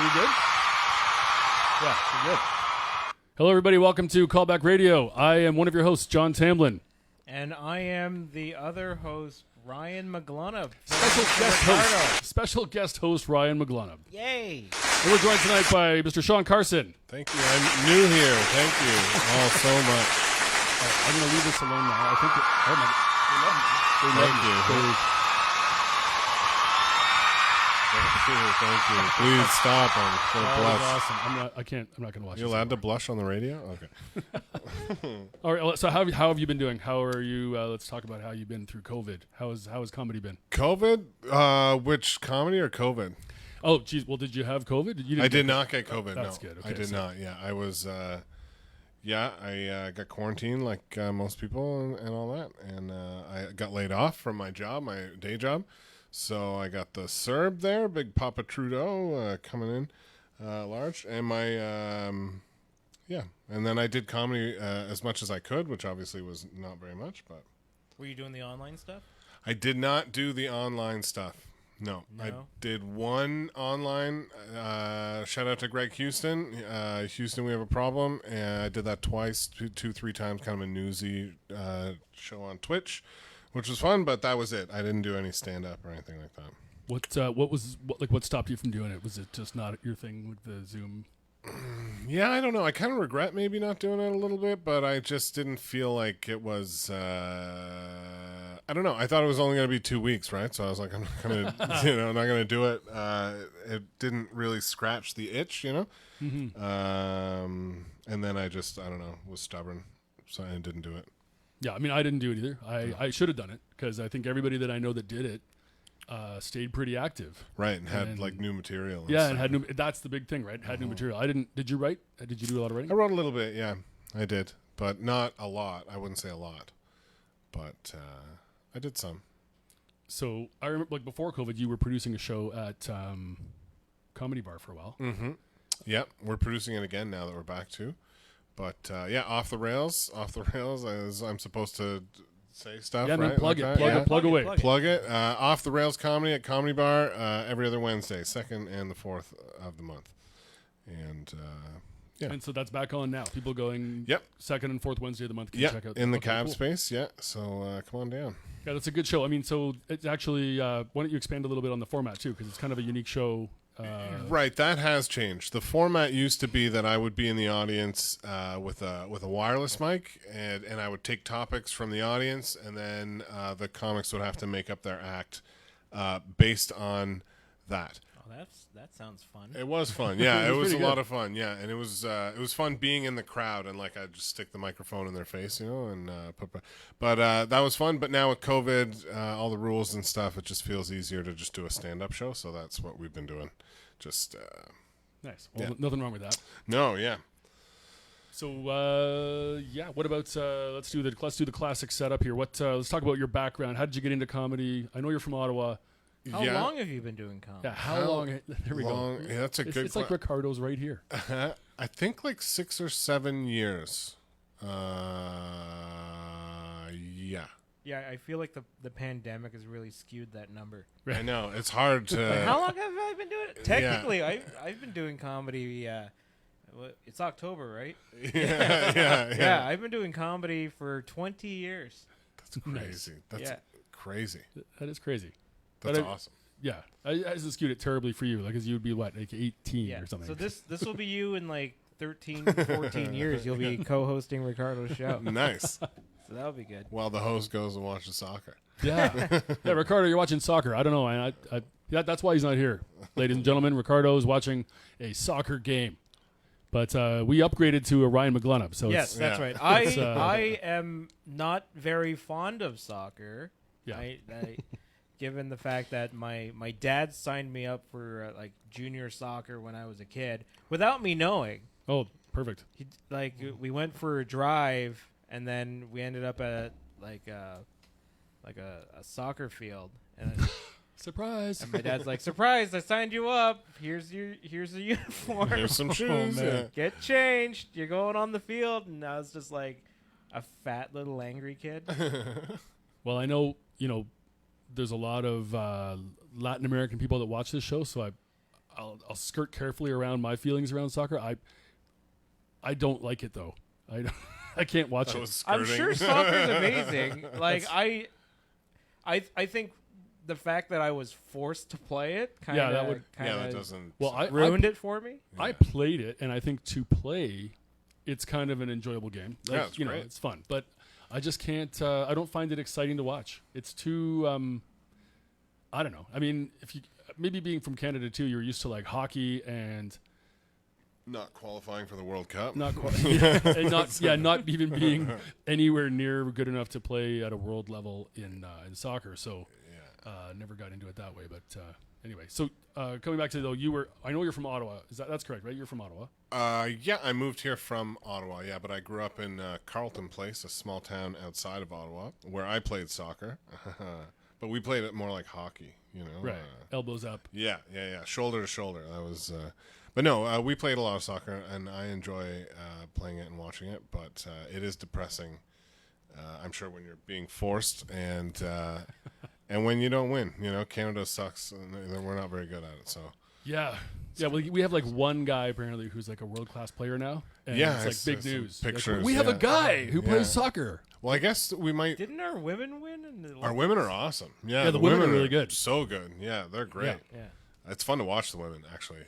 we good? Yeah, we're good. Hello, everybody. Welcome to Callback Radio. I am one of your hosts, John Tamblin. And I am the other host, Ryan McGlunnob. Special guest host, Ryan McGlunnob. Yay! And we're joined tonight by Mr. Sean Carson. Thank you. I'm new here. Thank you all so much. I'm going to leave this alone now. I think they love me. Thank you. Thank you. Please stop. I'm going to blush. Awesome. I'm not going to watch. You're allowed to blush on the radio? Okay. All right. So how have you been doing? How are you? Let's talk about how you've been through COVID. How has comedy been? COVID? Which comedy or COVID? Oh, geez. Well, did you have COVID? I did not get COVID. That's no, good. Okay, I did not. Yeah, I was. I got quarantined like most people and all that, and I got laid off from my job, my day job. So I got the CERB there, Big Papa Trudeau coming in large, and my and then I did comedy as much as I could, which obviously was not very much. But Were you doing the online stuff? I did not do the online stuff. No? I did one online. Shout out to Greg Houston. Houston, we have a problem, and I did that twice, two, 3 times, kind of a newsy show on Twitch. Which was fun, but that was it. I didn't do any stand-up or anything like that. What stopped you from doing it? Was it just not your thing with the Zoom? Yeah, I don't know. I kind of regret maybe not doing it a little bit, but I just didn't feel like it was. I don't know. I thought it was only going to be 2 weeks, right? So I was like, I'm not going to, not going to do it. It didn't really scratch the itch, Mm-hmm. And then I don't know, was stubborn, so I didn't do it. Yeah, I mean, I didn't do it either. I should have done it because I think everybody that I know that did it stayed pretty active. Right, and had like new material. And yeah, stuff. and had new. That's the big thing, right? Had new material. I didn't. Did you write? Did you do a lot of writing? I wrote a little bit. Yeah, I did, but not a lot. I wouldn't say a lot, but I did some. So I remember, like before COVID, you were producing a show at Comedy Bar for a while. Mm-hmm. Yep, we're producing it again now that we're back too. But off the rails, as I'm supposed to say stuff. Yeah, right? man, plug like it, plug away. Plug it. Off the rails comedy at Comedy Bar every other Wednesday, 2nd and the 4th of the month, and And so that's back on now. People going. Yep. 2nd and 4th Wednesday of the month. Can check out in the cab space. Yeah. So come on down. Yeah, that's a good show. I mean, so it's actually. Why don't you expand a little bit on the format too? Because it's kind of a unique show. Right, that has changed. The format used to be that I would be in the audience with a wireless mic, and I would take topics from the audience, and then the comics would have to make up their act based on that. Oh, that sounds fun. It was fun, yeah. It was a lot of fun, yeah. And it was fun being in the crowd, and like I'd just stick the microphone in their face, and but that was fun. But now with COVID, all the rules and stuff, it just feels easier to just do a stand-up show. So that's what we've been doing. Just nice. Well, nothing wrong with that. No, yeah. So what about let's do the classic setup here. Let's talk about your background. How did you get into comedy? I know you're from Ottawa. How long have you been doing comedy? Yeah, how long? There we go. Yeah, that's a good. It's like Ricardo's right here. I think like 6 or 7 years. Yeah. Yeah, I feel like the pandemic has really skewed that number. I know it's hard to. Like, how long have I been doing it? Technically, I've been doing comedy. It's October, right? Yeah. I've been doing comedy for 20 years. That's crazy. That's crazy. That is crazy. That's awesome. Yeah, I just skewed it terribly for you, because you'd be what, like 18 or something. So this will be you in like 13, 14 years. You'll be co-hosting Ricardo's show. Nice. So that'll be good. While the host goes and watches soccer. Yeah, Ricardo, you're watching soccer. I don't know, and that's why he's not here, ladies and gentlemen. Ricardo is watching a soccer game, but we upgraded to a Ryan McGlunnob. So yes, that's right. I am not very fond of soccer. Yeah. Given the fact that my dad signed me up for like junior soccer when I was a kid without me knowing. Oh, perfect. We went for a drive, and then we ended up at a soccer field, and surprise. And my dad's like, "Surprise! I signed you up. Here's the uniform. Here's some shoes. Get changed. You're going on the field." And I was just like a fat little angry kid. Well, I know there's a lot of Latin American people that watch this show, so I'll skirt carefully around my feelings around soccer. I don't like it though. I can't watch That it. was skirting. I'm sure soccer's amazing. Like I think the fact that I was forced to play it kind of that doesn't. Well, I ruined it for me. I played it, and I think to play, it's kind of an enjoyable game. Like, Yeah, it's great. it's fun, but I just can't. I don't find it exciting to watch. It's too. I don't know. I mean, if you maybe being from Canada too, you're used to like hockey and not qualifying for the World Cup. not quite, and not even being anywhere near good enough to play at a world level in soccer. So. Never got into it that way, but anyway. So coming back to though, I know you're from Ottawa. That's correct, right? You're from Ottawa. Yeah, I moved here from Ottawa. Yeah, but I grew up in Carleton Place, a small town outside of Ottawa, where I played soccer. But we played it more like hockey, Right, elbows up. Yeah, shoulder to shoulder. That was. But no, we played a lot of soccer, and I enjoy playing it and watching it. But it is depressing. I'm sure when you're being forced and. And when you don't win, Canada sucks, and we're not very good at it. So yeah. Well, we have like one guy apparently who's like a world class player now. And it's like big news. Pictures. Like, we have a guy who plays soccer. Well, I guess we might. Didn't our women win? Our women are awesome. Yeah, the women are really good. So good. Yeah, they're great. Yeah. It's fun to watch the women actually.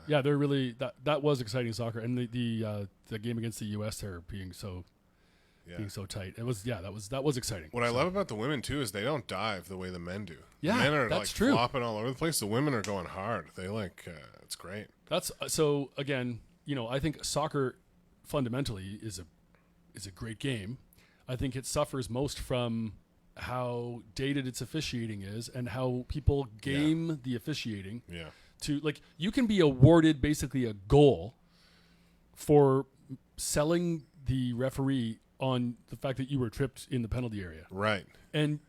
Yeah, they're really that was exciting soccer, and the game against the U.S. there being so tight. It was that was exciting. What I love about the women too is they don't dive the way the men do. Yeah, the men are that's like true. flopping all over the place. The women are going hard. They it's great. That's so again, I think soccer fundamentally is a great game. I think it suffers most from how dated its officiating is and how people game the officiating. Yeah. To like you can be awarded basically a goal for selling the referee on the fact that you were tripped in the penalty area. Right. And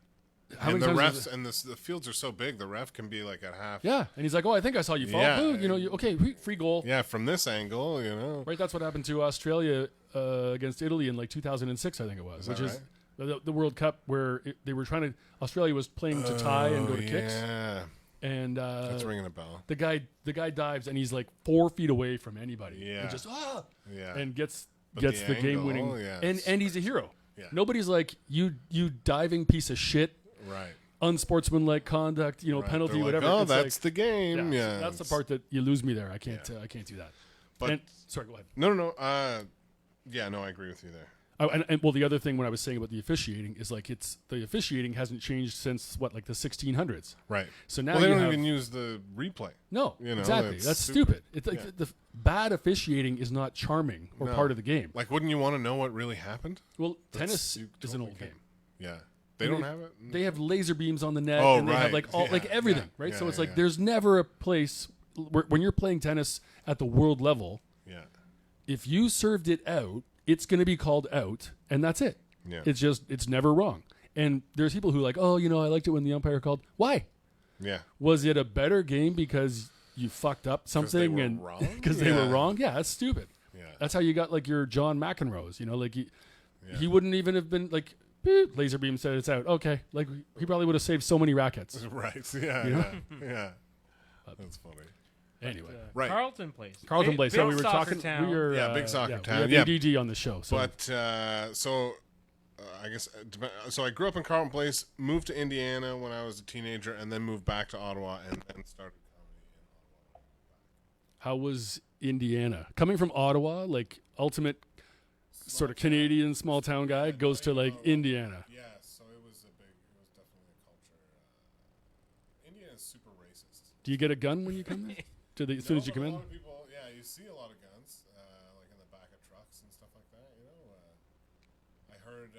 how and many the times refs and the fields are so big, the ref can be like at half. Yeah, and he's like, "Oh, I think I saw you fall." Yeah. Boom, okay, free goal. Yeah, from this angle, Right, that's what happened to Australia against Italy in like 2006, I think it was, which is the World Cup where they were trying to. Australia was playing to tie and go to kicks. Yeah. And That's ringing a bell. The guy dives and he's like 4 feet away from anybody. Yeah. And just Yeah. and gets the the game winning. yeah, and he's a hero. Yeah. Nobody's like you diving piece of shit. Right. Unsportsmanlike conduct, Right. penalty, They're whatever. Like, It's that's like, the game. Yeah. so that's the part that you lose me there. I can't do that. But sorry, go ahead. No. Yeah, no, I agree with you there. And the other thing when I was saying about the officiating is like the officiating hasn't changed since like the 1600s. Right. So now they you don't have, even use the replay. No, exactly. That's stupid. It's like the bad officiating is not charming or part of the game. Like, wouldn't you want to know what really happened? Well, tennis is an old game. Yeah. They don't have it? They have laser beams on the net, Oh, and they have right. like everything, right? Yeah, So it's yeah, like there's never a place when you're playing tennis at the world level. Yeah. If you served it out, it's going to be called out, and that's it. Yeah. It's never wrong. And there's people who are like, oh, I liked it when the umpire called. Why? Yeah. Was it a better game because you fucked up something were and wrong? because they were wrong? Yeah, that's stupid. Yeah. That's how you got like your John McEnroe's. Like he wouldn't even have been like beep, laser beam said it's out. Okay, like he probably would have saved so many rackets. Right. Yeah. Yeah. That's funny. Anyway, Right. Carleton Place. Carleton Place. So we were soccer talking. town. We were big soccer We town. have Yeah. ADD on the show. So. But I guess so. I grew up in Carleton Place, moved to Indiana when I was a teenager, and then moved back to Ottawa and started comedy in Ottawa. How was Indiana coming from Ottawa? Like ultimate sort of Canadian small town guy goes to like Indiana. Yeah, so it was definitely a culture. Indiana's super racist. Do you get a gun when you come there? As soon as you come in? A lot of people, you see a lot of guns, like in the back of trucks and stuff like that. I heard,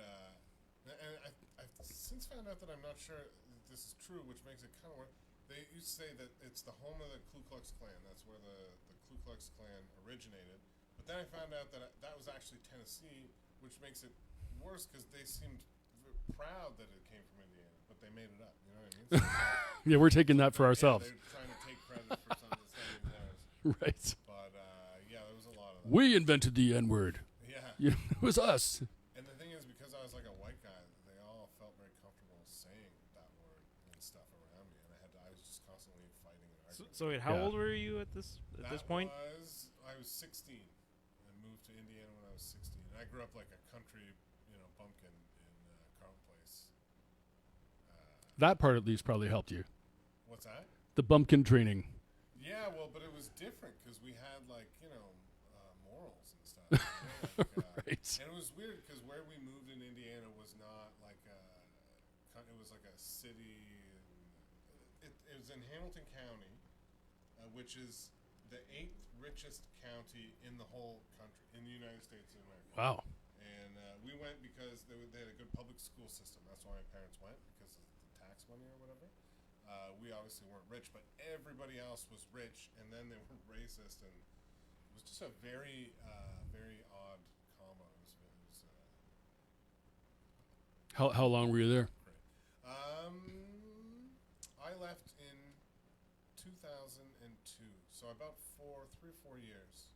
and I've since found out that I'm not sure that this is true, which makes it kind of weird. They used to say that it's the home of the Ku Klux Klan. That's where the Ku Klux Klan originated. But then I found out that that was actually Tennessee, which makes it worse because they seemed proud that it came from Indiana, but they made it up. You know what I mean? So, Yeah, we're taking that for ourselves. they're trying to take credit for something that's not even theirs. Right. But there was a lot of that. We invented the N-word. Yeah. It was us. And the thing is, because I was like a white guy, they all felt very comfortable saying that word and stuff around me, and I had to I was just constantly fighting and arguing. So wait, how Yeah. old were you at this point? I was 16. I moved to Indiana when I was 16. I grew up like a country, bumpkin in Carlton Place. That part at least probably helped you. What's that? The bumpkin training. Yeah, well, but it was different because we had morals and stuff. Right. And it was weird because where we moved in Indiana was not like it was like a city. It was in Hamilton County, which is the 8th richest county in the whole country, in the United States of America. Wow. And we went because they had a good public school system. That's why my parents went, because of the tax money or whatever. We obviously weren't rich, but everybody else was rich, and then they were racist, and it was just a very, very odd combo. How long were you there? Great. I left in 2002, so about 3 or 4 years.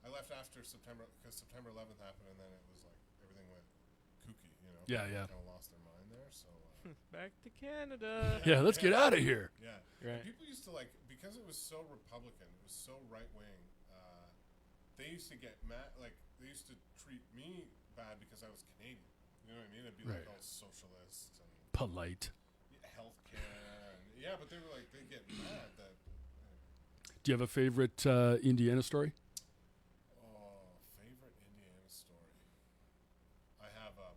I left after September, because September 11th happened, and then it was like everything went kooky. Yeah. Kind of lost their mind there. So Back to Canada. Yeah, let's get out of here. yeah. Right. People used to because it was so Republican, it was so right wing. They used to get mad, they used to treat me bad because I was Canadian. You know what I mean? It'd be Right. like all socialist and Polite. healthcare. But they were they get mad that. Do you have a favorite Indiana story? Oh, favorite Indiana story. I have a.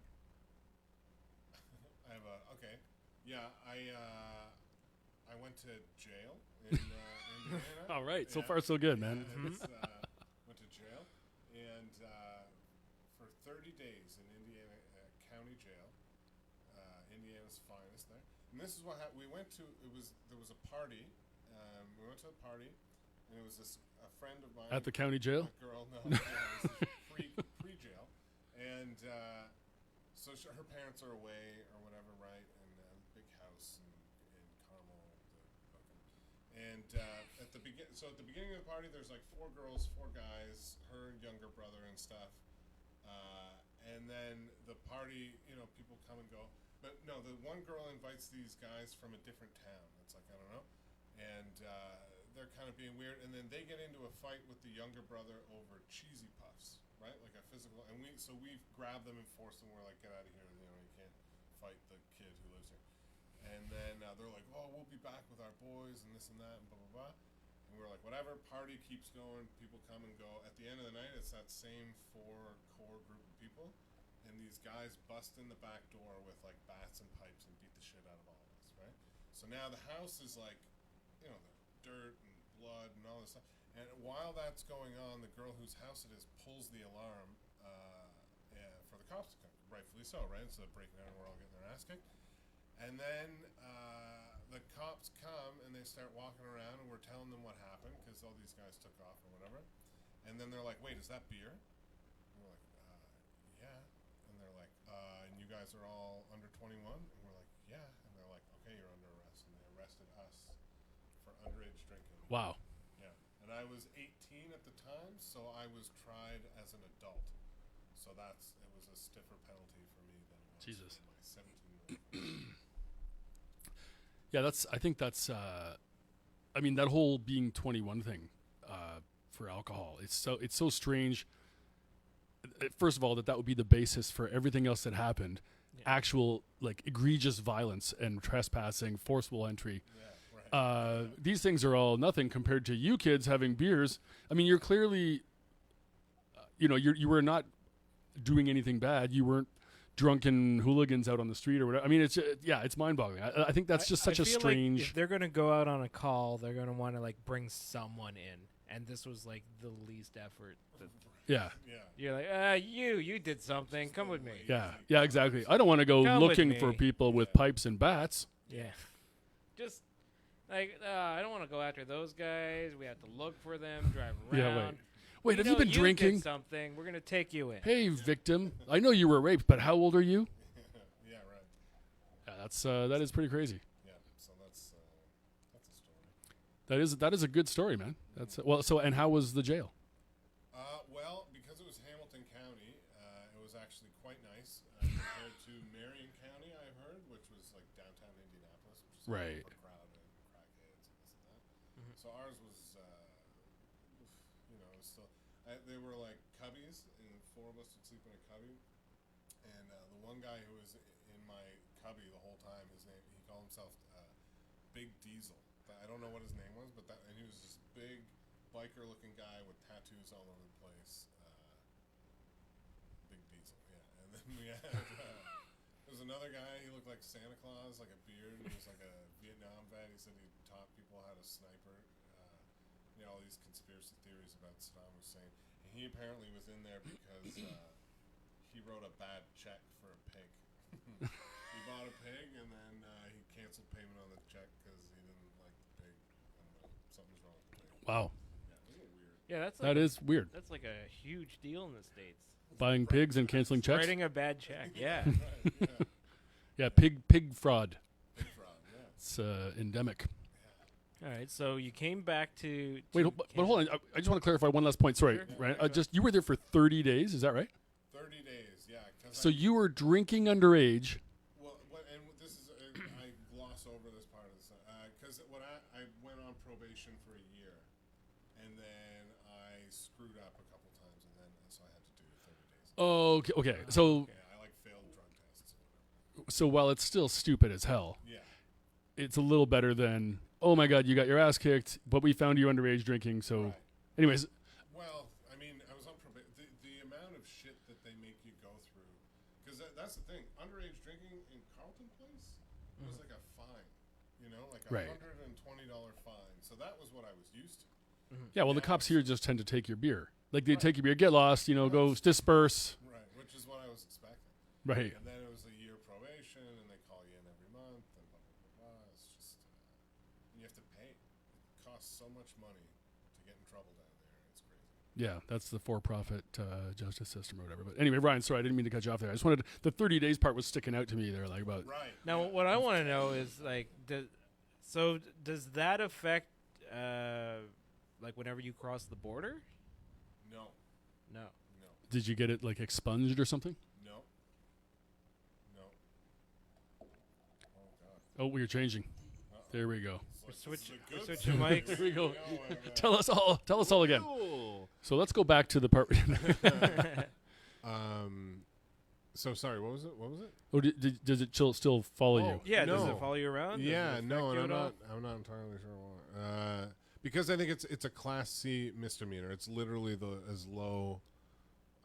Okay. Yeah, I went to jail in Indiana. All right. So Yeah. far, so good, man. Went to jail, and for 30 days in Indiana County Jail, Indiana's finest there. And this is what we went to. There was a party. We went to a party, and it was a friend of mine At the county jail? A girl, no, yeah, this is pre jail, and so her parents are away or whatever, right? And big house in Carmel, and at the beginning of the party, there's like 4 girls, 4 guys, her younger brother and stuff, and then the party, people come and go. But no, the one girl invites these guys from a different town. It's like, I don't know. And they're kind of being weird. And then they get into a fight with the younger brother over cheesy puffs, right? Like a physical. And we grab them and force them. We're like, get out of here. You can't fight the kid who lives here. And then they're like, oh, we'll be back with our boys and this and that and blah, blah, blah. And we're like, whatever. Party keeps going. People come and go. At the end of the night, it's that same 4 core group of people. And these guys bust in the back door with like bats and pipes and beat the shit out of all of us, right? So now the house is like, the dirt and blood and all this stuff. And while that's going on, the girl whose house it is pulls the alarm for the cops to come. Rightfully so, right? So they're breaking out and we're all getting their ass kicked. And then the cops come and they start walking around and we're telling them what happened because all these guys took off or whatever. And then they're like, wait, is that beer? And we're like, yeah. And they're like, and you guys are all under 21? And we're like, yeah. And they're like, okay, you're under arrest. And they arrested us for underage drinking. Wow. Yeah. And I was 18 at the time, so I was tried as an adult. So it was a stiffer penalty for me than it was Jesus. for my 17-year-old. Yeah, I think that's, that whole being 21 thing for alcohol, it's so strange. First of all, that would be the basis for everything else that happened. Yeah. Actual, egregious violence and trespassing, forcible entry. Yeah, right. These things are all nothing compared to you kids having beers. I mean, you're clearly, you were not doing anything bad. You weren't drunken hooligans out on the street or whatever. I mean, it's mind-boggling. I think that's just such a strange. Like if they're going to go out on a call, they're going to want to bring someone in, and this was the least effort. Yeah. You're like, you did something. Come with me. Yeah, exactly. I don't want to go looking for people with pipes and bats. Yeah. Just I don't want to go after those guys. We have to look for them, drive around. Yeah, Wait, have you been drinking? Did something. We're going to take you in. Hey, victim. I know you were raped, but how old are you? Yeah, right. Yeah, that is pretty crazy. Yeah, so that's a story. That is a good story, man. And how was the jail? Well, because it was Hamilton County, it was actually quite nice compared to Marion County, I heard, which was like downtown Indianapolis, which is right. crowded and crack So ours was, it was still. They were like cubbies, and 4 of us would sleep in a cubby. And the one guy who was in my cubby the whole time, he called himself Big Diesel. I don't know what his name was, and he was this big biker-looking guy with tattoos all over the place. Big Diesel, yeah. And then we had there was another guy. He looked like Santa Claus, like a beard. And he was like a Vietnam vet. He said he taught people how to sniper. All these conspiracy theories about Saddam Hussein. And he apparently was in there because he wrote a bad check for a pig. He bought a pig and then he canceled payment on the check because he didn't like the pig. I don't know. Something's wrong with the pig. Wow. Yeah, isn't it weird? Yeah, That is weird. That's like a huge deal in the States. Buying pigs and canceling checks. Writing a bad check. Yeah. Right, yeah. Yeah, pig fraud. Pig fraud, yeah. It's endemic. All right, so you came back to Wait, but hold on. I just want to clarify one last point. Sorry, Sure. Ryan. Sure. Just you were there for 30 days. Is that right? 30 days, yeah. So you were drinking underage. Well, and this is I gloss over this part of this because I went on probation for a year, and then I screwed up a couple times, and then so I had to do 30 days. Oh, okay. So I failed drug tests or whatever. so while it's still stupid as hell, Yeah. it's a little better than, oh my God, you got your ass kicked, but we found you underage drinking. So, Right. anyways, Well, I mean, I was on probation. The amount of shit that they make you go through, because that's the thing. Underage drinking in Carlton Place was like a fine, like a Right. $120 fine. So that was what I was used to. yeah. Well, the cops here just tend to take your beer. Like they take your beer, get lost, go disperse. Right, which is what I was expecting. Right. And then it was a year probation, and they call you in every month, and blah, blah, blah, blah. It's just, you have to pay. It costs so much money to get in trouble down there. It's crazy. Yeah, that's the for-profit justice system or whatever. But anyway, Brian, sorry, I didn't mean to cut you off there. I just wanted the 30 days part was sticking out to me there, like about. Right. Now, what I want to know is like, does that affect like whenever you cross the border? No, No. no, Did you get it like expunged or something? no, no. Oh, God. Oh, we are changing. Uh-oh. There we go. We're This is a good switching thing. mics. There we go. Yeah, Tell us all again. Cool. So let's go back to the part. So sorry, what was it? Oh, does it still follow you? Yeah, does No. it follow you around? Does it Yeah, affect no, you and at all? I'm not entirely sure why. Because I think it's a Class C misdemeanor. It's literally as low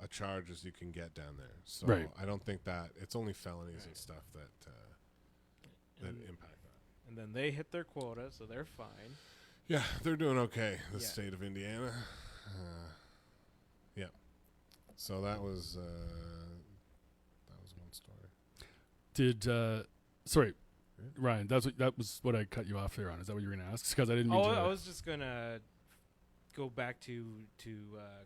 a charge as you can get down there. So Right. I don't think that it's only felonies and stuff that impact that. And then they hit their quota, so they're fine. Yeah, they're doing okay. The Yeah. state of Indiana. Yeah. So that was one story. Did sorry, Ryan? That was what I cut you off there on. Is that what you were going to ask? Because I didn't mean to. I was just gonna go back to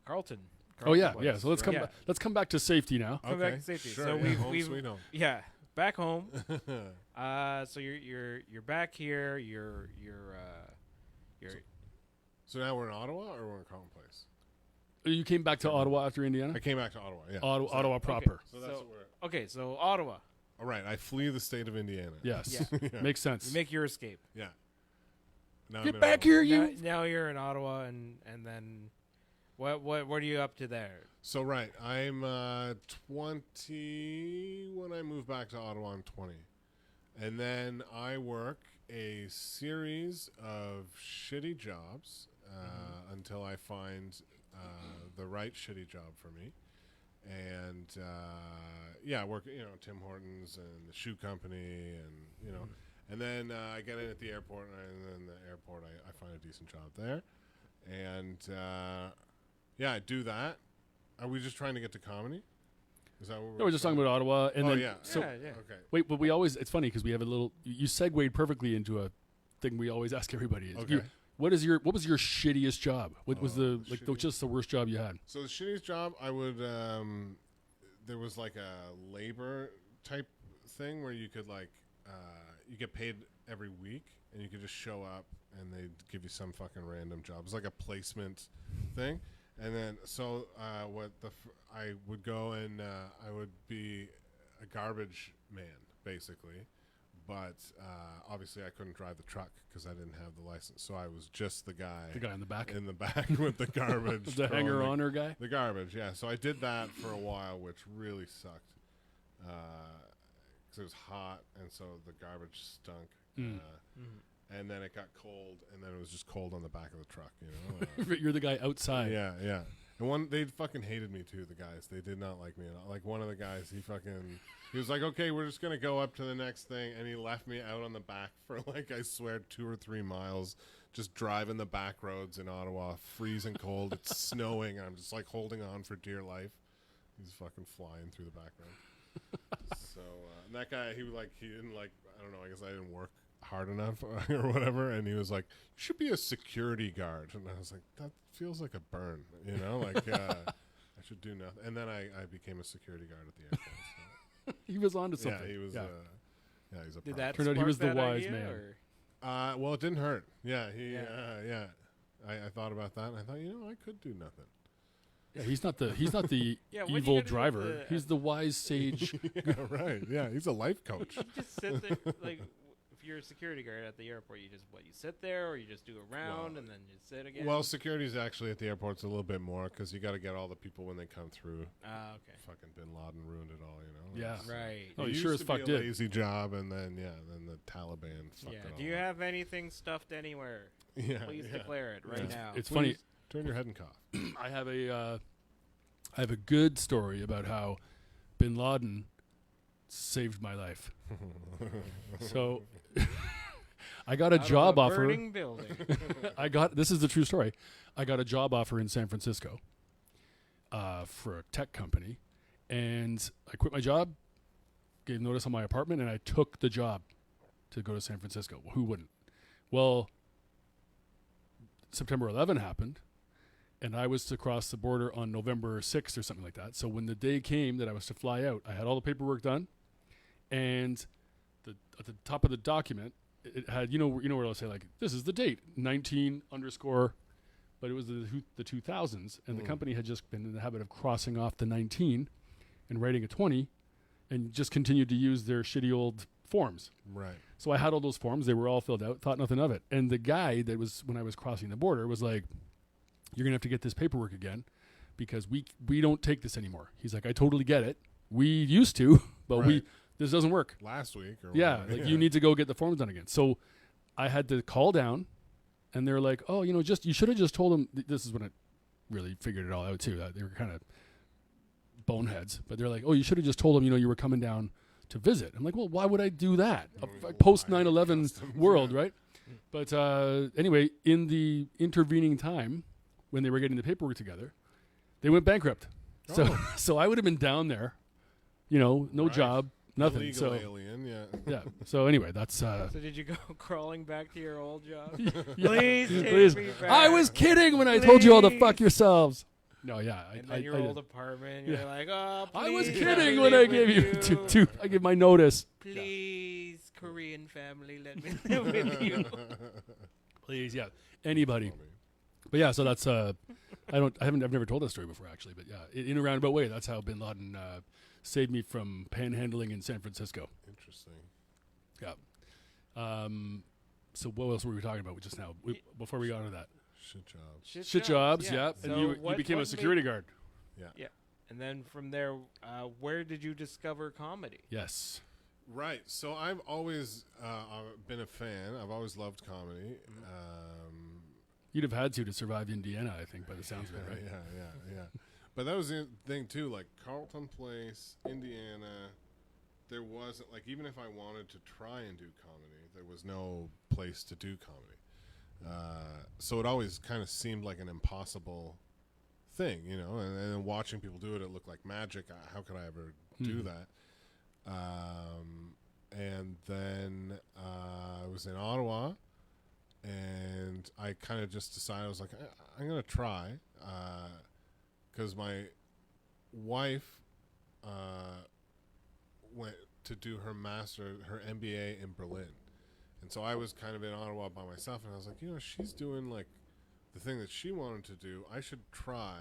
Carlton. Oh yeah, Place, yeah. So let's right? let's come back to safety now. Come back to safety. Sure, So yeah, we've- home we've- sweet home. Yeah, back home. So you're back here. You're So now we're in Ottawa or we're in Carlton Place? You came back to Ottawa after Indiana. I came back to Ottawa. Yeah. Ottawa proper. So that's So- what we're. okay. So Ottawa, All right, I flee the state of Indiana. Yes, Yeah. makes sense. you make your escape. Yeah. Now I'm Get in back Ottawa. here, you. Now you're in Ottawa, and then what are you up to there? So right, I'm 20 when I move back to Ottawa. I'm 20, and then I work a series of shitty jobs until I find the right shitty job for me. And I work Tim Hortons and the shoe company, and and then I get in at the airport, and then the airport I find a decent job there, and I do that. Are we just trying to get to comedy? Is that what No, we're just talking about Ottawa, and then yeah. so yeah. Okay. wait, but we always it's funny because we have a little. You segued perfectly into a thing we always ask everybody. Is Okay. what was your shittiest job? What was the shittiest- just the worst job you had? So the shittiest job I would there was like a labor type thing where you could you get paid every week and you could just show up and they'd give you some fucking random job. It's like a placement thing. And then I would go and I would be a garbage man basically, But obviously, I couldn't drive the truck because I didn't have the license. So I was just the guy in the back, with the garbage, the hanger-oner guy. The garbage, yeah. So I did that for a while, which really sucked because it was hot, and so the garbage stunk. And then it got cold, and then it was just cold on the back of the truck. You know, You're the guy outside. Yeah. And they fucking hated me too. The guys, they did not like me at all. Like one of the guys, he was like, "Okay, we're just gonna go up to the next thing," and he left me out on the back for like, I swear, 2 or 3 miles, just driving the back roads in Ottawa, freezing cold. It's snowing. I'm just like holding on for dear life. He's fucking flying through the back road. So and that guy, he didn't like. I don't know. I guess I didn't work hard enough or whatever, and he was like, "You should be a security guard," and I was like, "That feels like a burn, you know, like I should do nothing." And then I became a security guard at the airport. So. He was onto something. Yeah, he was. He's a. Did that turn out he was the that wise idea, man? Or? Well, it didn't hurt. Yeah, I thought about that, and I thought, I could do nothing. Yeah, he's not the Yeah, what are you evil gonna do driver. with the- He's the wise sage. Yeah, right. Yeah, he's a life coach. You just sit there, like, if you're a security guard at the airport, you sit there, or you just do a round and then you sit again? Well, security's actually at the airport's a little bit more because you got to get all the people when they come through. okay. Fucking Bin Laden ruined it all, you know. Yeah. It's, Right. Oh, it he used sure as to fuck be a did. lazy job, and then the Taliban fucked Yeah. it all Do you up. have anything stuffed anywhere? Yeah. Please yeah. declare it right now. It's funny. Turn your head and cough. I have a good story about how Bin Laden saved my life. So I got a Out of job a offer. burning building. This is the true story. I got a job offer in San Francisco for a tech company, and I quit my job, gave notice on my apartment, and I took the job to go to San Francisco. Who wouldn't? Well, September 11 happened, and I was to cross the border on November 6th or something like that. So when the day came that I was to fly out, I had all the paperwork done, and at the top of the document, it had, you know where I'll say, like, this is the date, 19 _, but it was the 2000s, and the company had just been in the habit of crossing off the 19 and writing a 20, and just continued to use their shitty old forms. Right. So I had all those forms. They were all filled out, thought nothing of it. And the guy that was, when I was crossing the border, was like, "You're going to have to get this paperwork again because we don't take this anymore." He's like, "I totally get it. We used to, but Right. this doesn't work." Last week or Yeah, whatever. like you need to go get the forms done again. So I had to call down, and they're like, "Oh, you should have just told them." This is when I really figured it all out too. That they were kind of boneheads, but they're like, "Oh, you should have just told them, you were coming down to visit." I'm like, "Well, why would I do that? A post 9/11 world, right?" But anyway, in the intervening time, when they were getting the paperwork together, they went bankrupt. So I would have been down there, no Right. job, nothing. Illegal So alien, yeah. yeah. So anyway, that's. So did you go crawling back to your old job? Yeah. Please take Please. me back. I was kidding when I told you all to Please. fuck yourselves. No, yeah. And I then your I old did. apartment, Yeah. you're like, "Oh, I was please, kidding let when me I live gave you with I gave my notice. Please, Korean family, let me live with you." Please, yeah. Anybody. But yeah, so that's I've never told that story before actually, but yeah, in a roundabout way, that's how Bin Laden saved me from panhandling in San Francisco. Interesting. Yeah. So what else were we talking about just now? Before we got into that, Shit jobs. shit jobs, yeah. So And you what became a made- security guard. Yeah. And then from there, where did you discover comedy? Yes. Right. So I've always been a fan. I've always loved comedy. You'd have had to survive Indiana, I think, by the sounds of it, right? Yeah. But that was the thing too. Like Carlton Place, Indiana, there wasn't like even if I wanted to try and do comedy, there was no place to do comedy. So it always kind of seemed like an impossible thing, And then watching people do it, it looked like magic. How could I ever do that? And then I was in Ottawa, and I kind of just decided, I was like, I'm going to try, because my wife went to do her MBA in Berlin. And so I was kind of in Ottawa by myself, and I was like, she's doing like the thing that she wanted to do. I should try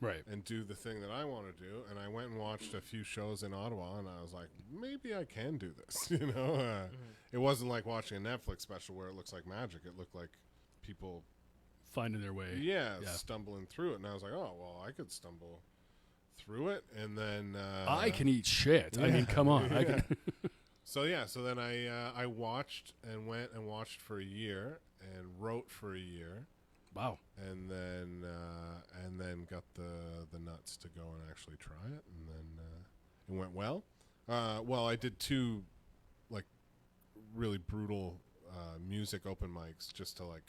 Right. and do the thing that I want to do. And I went and watched a few shows in Ottawa, and I was like, maybe I can do this, it wasn't like watching a Netflix special where it looks like magic. It looked like people finding their way. Yeah, stumbling through it. And I was like, oh, well, I could stumble through it. And then I can eat shit. I mean, come on. Yeah. I can. So then I watched and went and watched for a year and wrote for a year. Wow. And then got the nuts to go and actually try it, and then it went well. Well, I did 2 like really brutal music open mics just to like,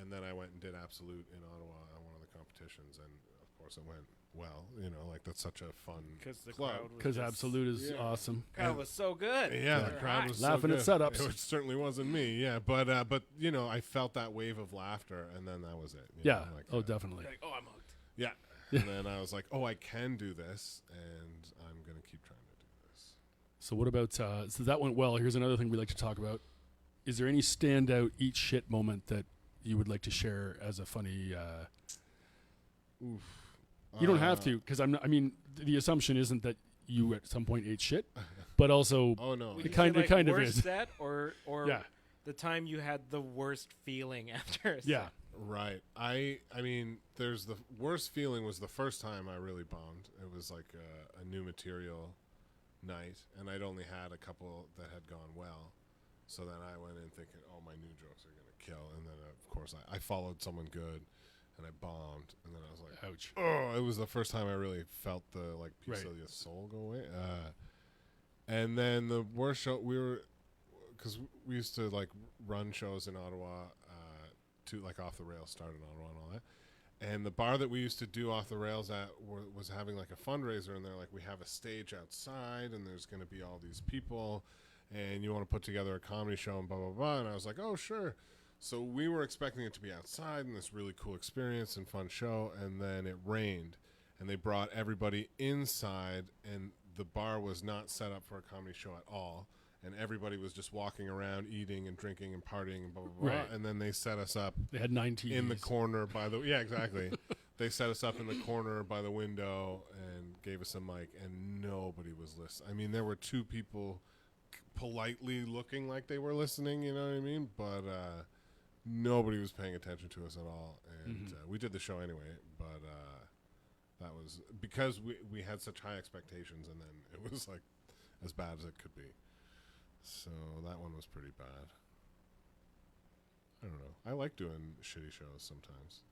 and then I went and did Absolute in Ottawa on one of the competitions, and of course it went well. You know, like that's such a fun club. Because Absolute is awesome. Crowd was so good. Yeah, the crowd was laughing so good. at setups. It certainly wasn't me. Yeah, but you know, I felt that wave of laughter, and then that was it. You Yeah. know, like, Definitely. Like, oh, I'm hooked. Yeah. And then I was like, oh, I can do this, and I'm going to keep trying to do this. So what about, so that went well. Here's another thing we like to talk about. Is there any standout eat shit moment that you would like to share as a funny, Oof. you don't have to, because the assumption isn't that you at some point ate shit, but also Oh, no. Would It you kind say, of- kind of worst is. set or yeah, the time you had the worst feeling after a yeah. set? Right. I mean, there's the worst feeling was the first time I really bombed. It was like a new material night, and I'd only had a couple that had gone well. So then I went in thinking, oh, my new jokes are going to kill. And then, of course, I followed someone good, and I bombed. And then I was like, Ouch. oh, it was the first time I really felt the like piece Right. of your soul go away. And then the worst show, because we used to like run shows in Ottawa, to like Off the Rails started in Ottawa and all that. And the bar that we used to do Off the Rails at was having like a fundraiser, and they're like, we have a stage outside, and there's going to be all these people, and you want to put together a comedy show and blah, blah, blah. And I was like, oh, sure. So we were expecting it to be outside and this really cool experience and fun show, and then it rained, and they brought everybody inside, and the bar was not set up for a comedy show at all, and everybody was just walking around eating and drinking and partying and blah, blah, blah. Right. And then they set us up They had 9 TVs. in the corner by the... Yeah, exactly. They set us up in the corner by the window and gave us a mic, and nobody was listening. I mean, there were 2 people politely looking like they were listening, you know what I mean? But nobody was paying attention to us at all. And we did the show anyway, but that was... Because we had such high expectations, and then it was like as bad as it could be. So that one was pretty bad. I don't know. I like doing shitty shows sometimes.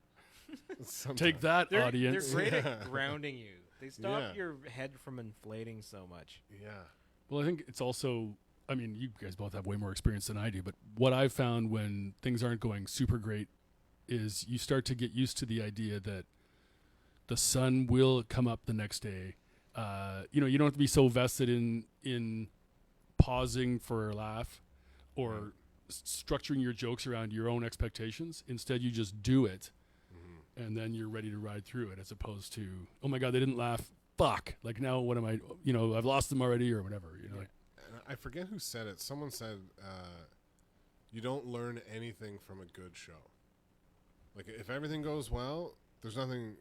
Take that, They're audience. great at grounding you. They stop Yeah. your head from inflating so much. Yeah. Well, I think it's also, I mean, you guys both have way more experience than I do, but what I've found when things aren't going super great is you start to get used to the idea that the sun will come up the next day. You know, you don't have to be so vested in pausing for a laugh or structuring your jokes around your own expectations. Instead, you just do it, and then you're ready to ride through it, as opposed to, oh my God, they didn't laugh. Fuck. Like, now what am I, you know, I've lost them already or whatever. You know, like, And I forget who said it. Someone said, you don't learn anything from a good show. Like, if everything goes well, there's nothing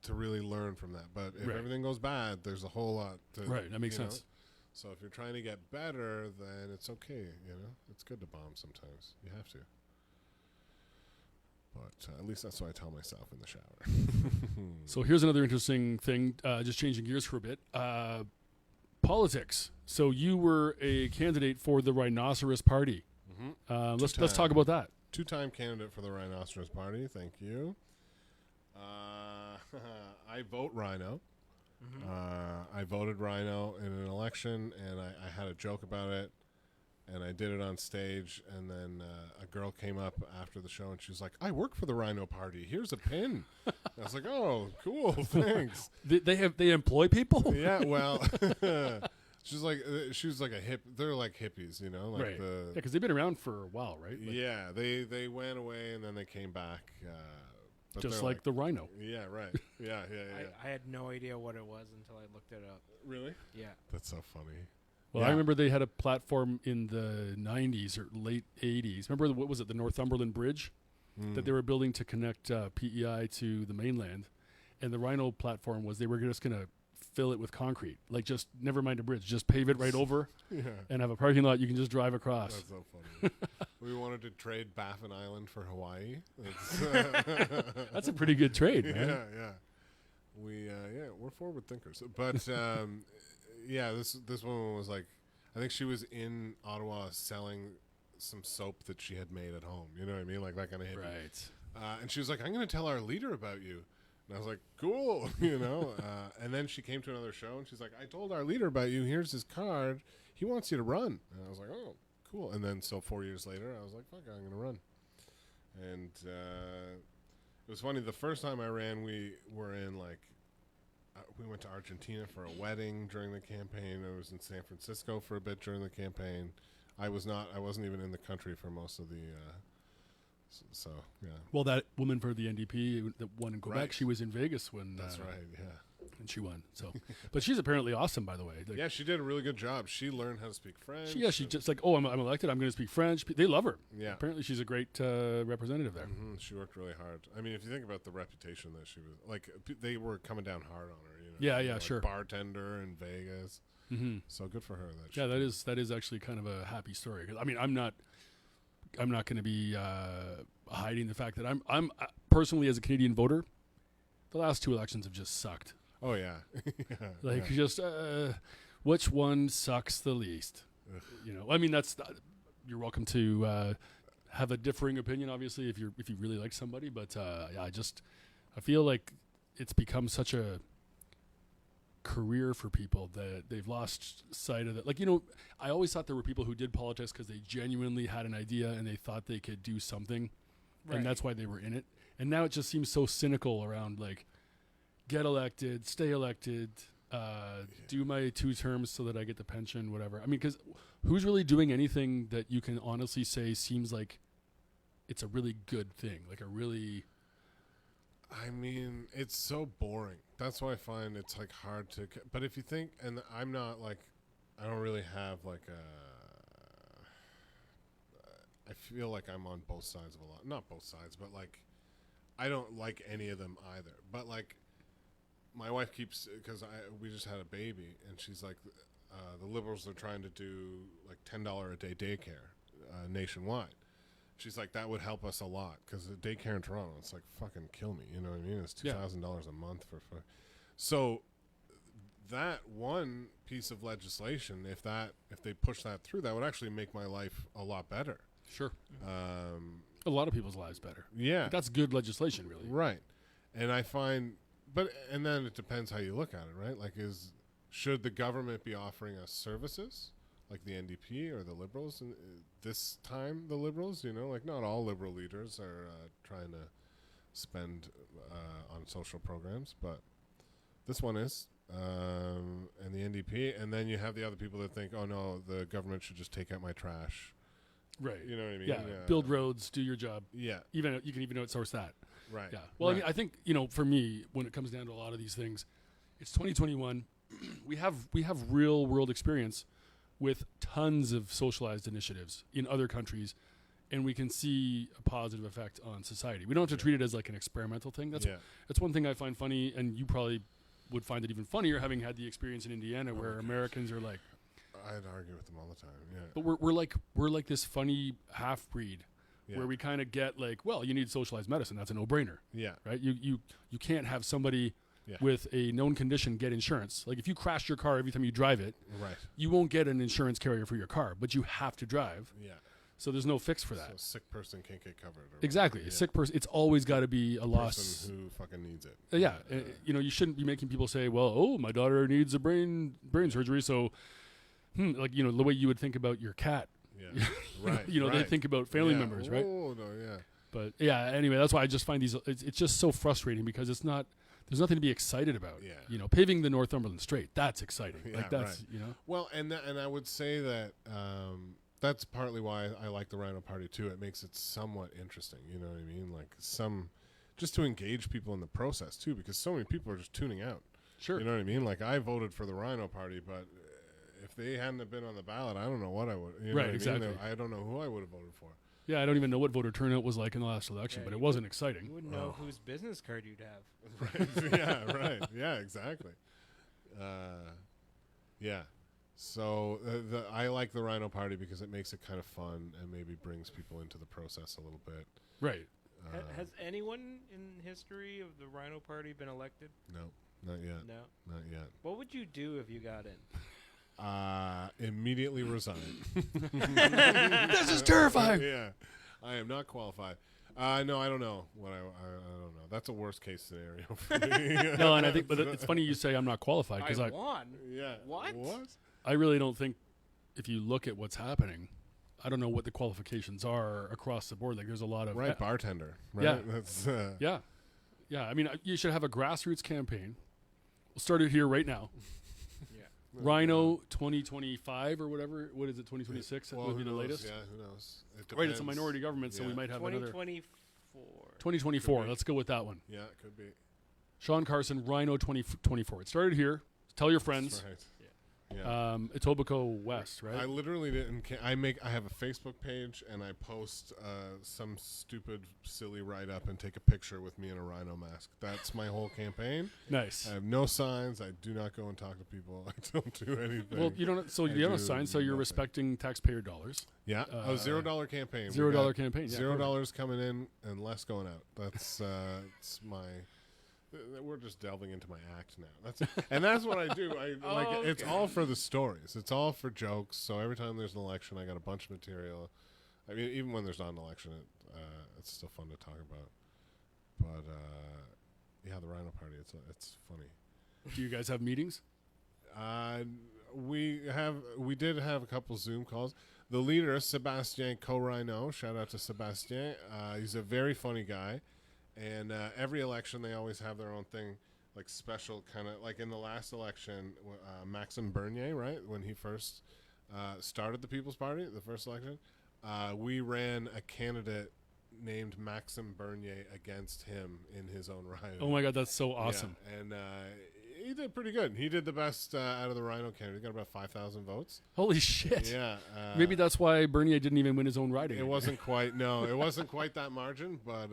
to really learn from that. But if Right. everything goes bad, there's a whole lot to... Right, that makes you know? sense. So if you're trying to get better, then it's okay, you know? It's good to bomb sometimes. You have to. But at least that's what I tell myself in the shower. So here's another interesting thing, just changing gears for a bit. Politics. So you were a candidate for the Rhinoceros Party. Let's talk about that. Two-time candidate for the Rhinoceros Party. Thank you. I vote Rhino. I voted Rhino in an election, and I had a joke about it, and I did it on stage, and then a girl came up after the show, and she was like, I work for the Rhino Party. Here's a pin. I was like, oh, cool, thanks. They employ people? Yeah, well, she was like a hip. They're like hippies, you know? Like Right. Yeah, because they've been around for a while, right? Like, yeah, they went away, and then they came back. But just they're like the Rhino. Yeah, right. Yeah. I had no idea what it was until I looked it up. Really? Yeah. That's so funny. Well, Yeah. I remember they had a platform in the 90s or late 80s. Remember, what was it, the Northumberland Bridge that they were building to connect PEI to the mainland? And the Rhino platform was they were just going to fill it with concrete. Like, just never mind a bridge, just pave it right over Yeah. and have a parking lot you can just drive across. That's so funny. We wanted to trade Baffin Island for Hawaii. That's a pretty good trade, man. Yeah. We're forward thinkers. But this woman was like, I think she was in Ottawa selling some soap that she had made at home. You know what I mean? Like that kind of hippie. Right. And she was like, I'm going to tell our leader about you. And I was like, cool, you know. And then she came to another show, and she's like, I told our leader about you. Here's his card. He wants you to run. And I was like, oh, cool. And then so 4 years later, I was like, fuck, I'm going to run. And it was funny. The first time I ran, we were in like, we went to Argentina for a wedding during the campaign. I was in San Francisco for a bit during the campaign. I wasn't even in the country for most of the, so yeah. Well, that woman for the NDP that won in Quebec, Right. she was in Vegas when. That's right, yeah. And she won. So, but she's apparently awesome, by the way. Like, Yeah, she did a really good job. She learned how to speak French. she just like, oh, I'm elected. I'm going to speak French. They love her. Yeah. Apparently, she's a great representative there. Mm-hmm. She worked really hard. I mean, if you think about the reputation that she was, like, they were coming down hard on her. You know, Yeah, like sure. Bartender in Vegas. Mm-hmm. So good for her. Yeah, that is actually kind of a happy story. 'Cause, I mean, I'm not going to be hiding the fact that I'm personally, as a Canadian voter, the last two elections have just sucked. Oh yeah, Like just which one sucks the least? Ugh. You know, I mean, you're welcome to have a differing opinion, obviously, if you really like somebody. But I feel like it's become such a career for people that they've lost sight of it. Like, you know, I always thought there were people who did politics because they genuinely had an idea and they thought they could do something, and that's why they were in it. And now it just seems so cynical around, like, get elected, stay elected, do my 2 terms so that I get the pension, whatever. I mean, because who's really doing anything that you can honestly say seems like it's a really good thing, like a really... I mean, it's so boring. That's why I find it's like hard to. But if you think, and I'm not like, I don't really have like I feel like I'm on both sides of a lot. Not both sides, but like, I don't like any of them either. But like, my wife keeps, because we just had a baby, and she's like, the Liberals are trying to do like $10 a day daycare nationwide. She's like, that would help us a lot, because the daycare in Toronto, it's like, fucking kill me. You know what I mean? It's $2,000 a month for. So that one piece of legislation, if they push that through, that would actually make my life a lot better. Sure. A lot of people's lives better. Yeah. Like, that's good legislation, really. Right. And I find, and then it depends how you look at it, right? Like, should the government be offering us services? Like the NDP or the Liberals, and this time the Liberals, you know, like not all Liberal leaders are trying to spend on social programs, but this one is, and the NDP, and then you have the other people that think, oh no, the government should just take out my trash. Right. You know what I mean? Yeah. Build roads, do your job. Yeah. Even you can even outsource that. Right. Yeah. Well, right. I mean, I think, you know, for me, when it comes down to a lot of these things, it's 2021. we have real world experience with tons of socialized initiatives in other countries, and we can see a positive effect on society. We don't have to treat it as like an experimental thing. That's one thing I find funny, and you probably would find it even funnier having had the experience in Indiana where Americans are like, I'd argue with them all the time. Yeah. But we're like this funny half breed where we kind of get like, well, you need socialized medicine. That's a no-brainer. Yeah. Right? You can't have somebody with a known condition get insurance. Like if you crash your car every time you drive it, Right. you won't get an insurance carrier for your car, but you have to drive. Yeah. So there's no fix for that. So a sick person can't get covered. Or Exactly. A sick person, it's always got to be a loss. Person who fucking needs it. You know, you shouldn't be making people say, well, oh, my daughter needs a brain surgery, so like, you know, the way you would think about your cat. Yeah. Right. You know, they think about family members, right? Oh, no, yeah. But yeah, anyway, that's why I just find these, it's just so frustrating because there's nothing to be excited about. Yeah. You know, paving the Northumberland Strait, that's exciting. Yeah, like that's, right. you know. Well, and I would say that that's partly why I like the Rhino Party too. It makes it somewhat interesting, you know what I mean? Like just to engage people in the process too, because so many people are just tuning out. Sure. You know what I mean? Like I voted for the Rhino Party, but if they hadn't have been on the ballot, I don't know what I would. You know what exactly. I mean? I don't know who I would have voted for. Yeah, I don't even know what voter turnout was like in the last election, but it wasn't exciting. You wouldn't know whose business card you'd have. Right. Yeah, right. Yeah, exactly. Yeah. So I like the Rhino Party because it makes it kind of fun and maybe brings people into the process a little bit. Right. Has anyone in history of the Rhino Party been elected? No, not yet. No. Not yet. What would you do if you got in? Immediately resign. This is terrifying. Yeah. I am not qualified. No, I don't know. I don't know. That's a worst case scenario for me. No, and I think, but it's funny you say I'm not qualified because I won. Yeah. What? I really don't think if you look at what's happening, I don't know what the qualifications are across the board. Like there's a lot of bartender. Right? Yeah. That's yeah. I mean, you should have a grassroots campaign. We'll start it here right now. Rhino 2025 or whatever. What is it? 2026 well, would be the knows? latest. Yeah, who knows? Right, it's a minority government, so we might have another 2024. 2024. Let's go with that one. Yeah, it could be. Sean Carson, Rhino 2024. It started here. Tell your friends. That's right. Yeah. Etobicoke West, right? I literally didn't. I have a Facebook page and I post some stupid, silly write up and take a picture with me in a rhino mask. That's my whole campaign. Nice. I have no signs. I do not go and talk to people. I don't do anything. Well, you don't. So you have no signs. So you're respecting taxpayer dollars. Yeah. $0 campaign. $0 campaign. Yeah, $0 coming in and less going out. That's it's my. We're just delving into my act now. That's what I do. Okay. It's all for the stories. It's all for jokes. So every time there's an election, I got a bunch of material. I mean, even when there's not an election, it's still fun to talk about. But yeah, the Rhino Party. It's funny. Do you guys have meetings? We did have a couple Zoom calls. The leader, Sébastien Co-Rhino. Shout out to Sébastien. He's a very funny guy. And every election, they always have their own thing, like special kind of, like in the last election, Maxime Bernier, right, when he first started the People's Party, the first election, we ran a candidate named Maxime Bernier against him in his own riding. Oh, my God, that's so awesome. Yeah, and he did pretty good. He did the best out of the Rhino candidate. He got about 5,000 votes. Holy shit. Yeah. Maybe that's why Bernier didn't even win his own riding. It wasn't quite that margin, but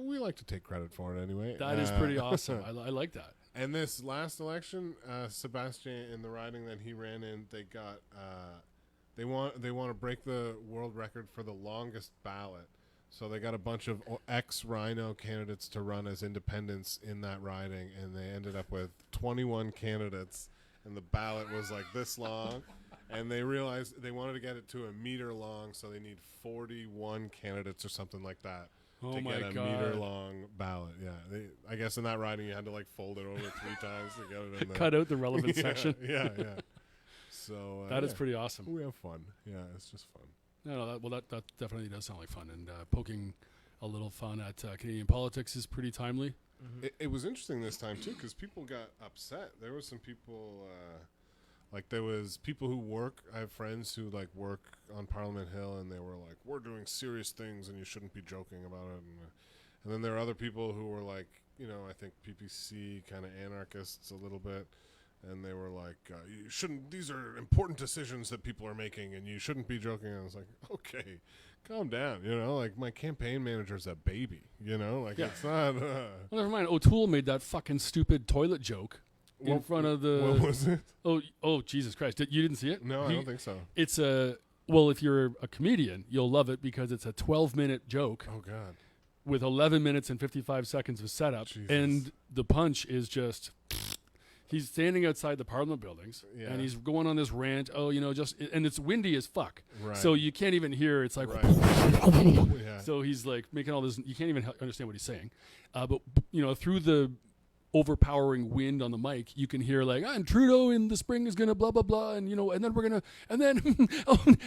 we like to take credit for it anyway. That is pretty awesome. I like that. And this last election, Sébastien, in the riding that he ran in, they got they want to break the world record for the longest ballot. So they got a bunch of ex-Rhino candidates to run as independents in that riding, and they ended up with 21 candidates, and the ballot was like this long, and they realized they wanted to get it to a meter long, so they need 41 candidates or something like that to get a meter-long ballot. Yeah, I guess in that riding you had to like fold it over 3 times to get it in there. Cut out the relevant section. Yeah. So that is pretty awesome. We have fun. Yeah, it's just fun. No, that definitely does sound like fun, and poking a little fun at Canadian politics is pretty timely. Mm-hmm. It was interesting this time too because people got upset. There were some people, like there was people who work. I have friends who like work on Parliament Hill, and they were like, "We're doing serious things, and you shouldn't be joking about it." And then there are other people who were like, I think PPC kind of anarchists a little bit. And they were like, "You shouldn't. These are important decisions that people are making, and you shouldn't be joking." And I was like, "Okay, calm down." Like my campaign manager's a baby. It's not. Well, never mind. O'Toole made that fucking stupid toilet joke in front of the. What was it? Oh, Jesus Christ! You didn't see it? No, I don't think so. It's if you're a comedian, you'll love it because it's a 12-minute joke. Oh God. With 11 minutes and 55 seconds of setup, Jesus. And the punch is just. He's standing outside the Parliament buildings, and he's going on this rant. And it's windy as fuck, right. So you can't even hear. It's like, right. So he's like making all this. You can't even understand what he's saying, but through the overpowering wind on the mic, you can hear like, and Trudeau in the spring is gonna blah blah blah, and and then we're gonna, and then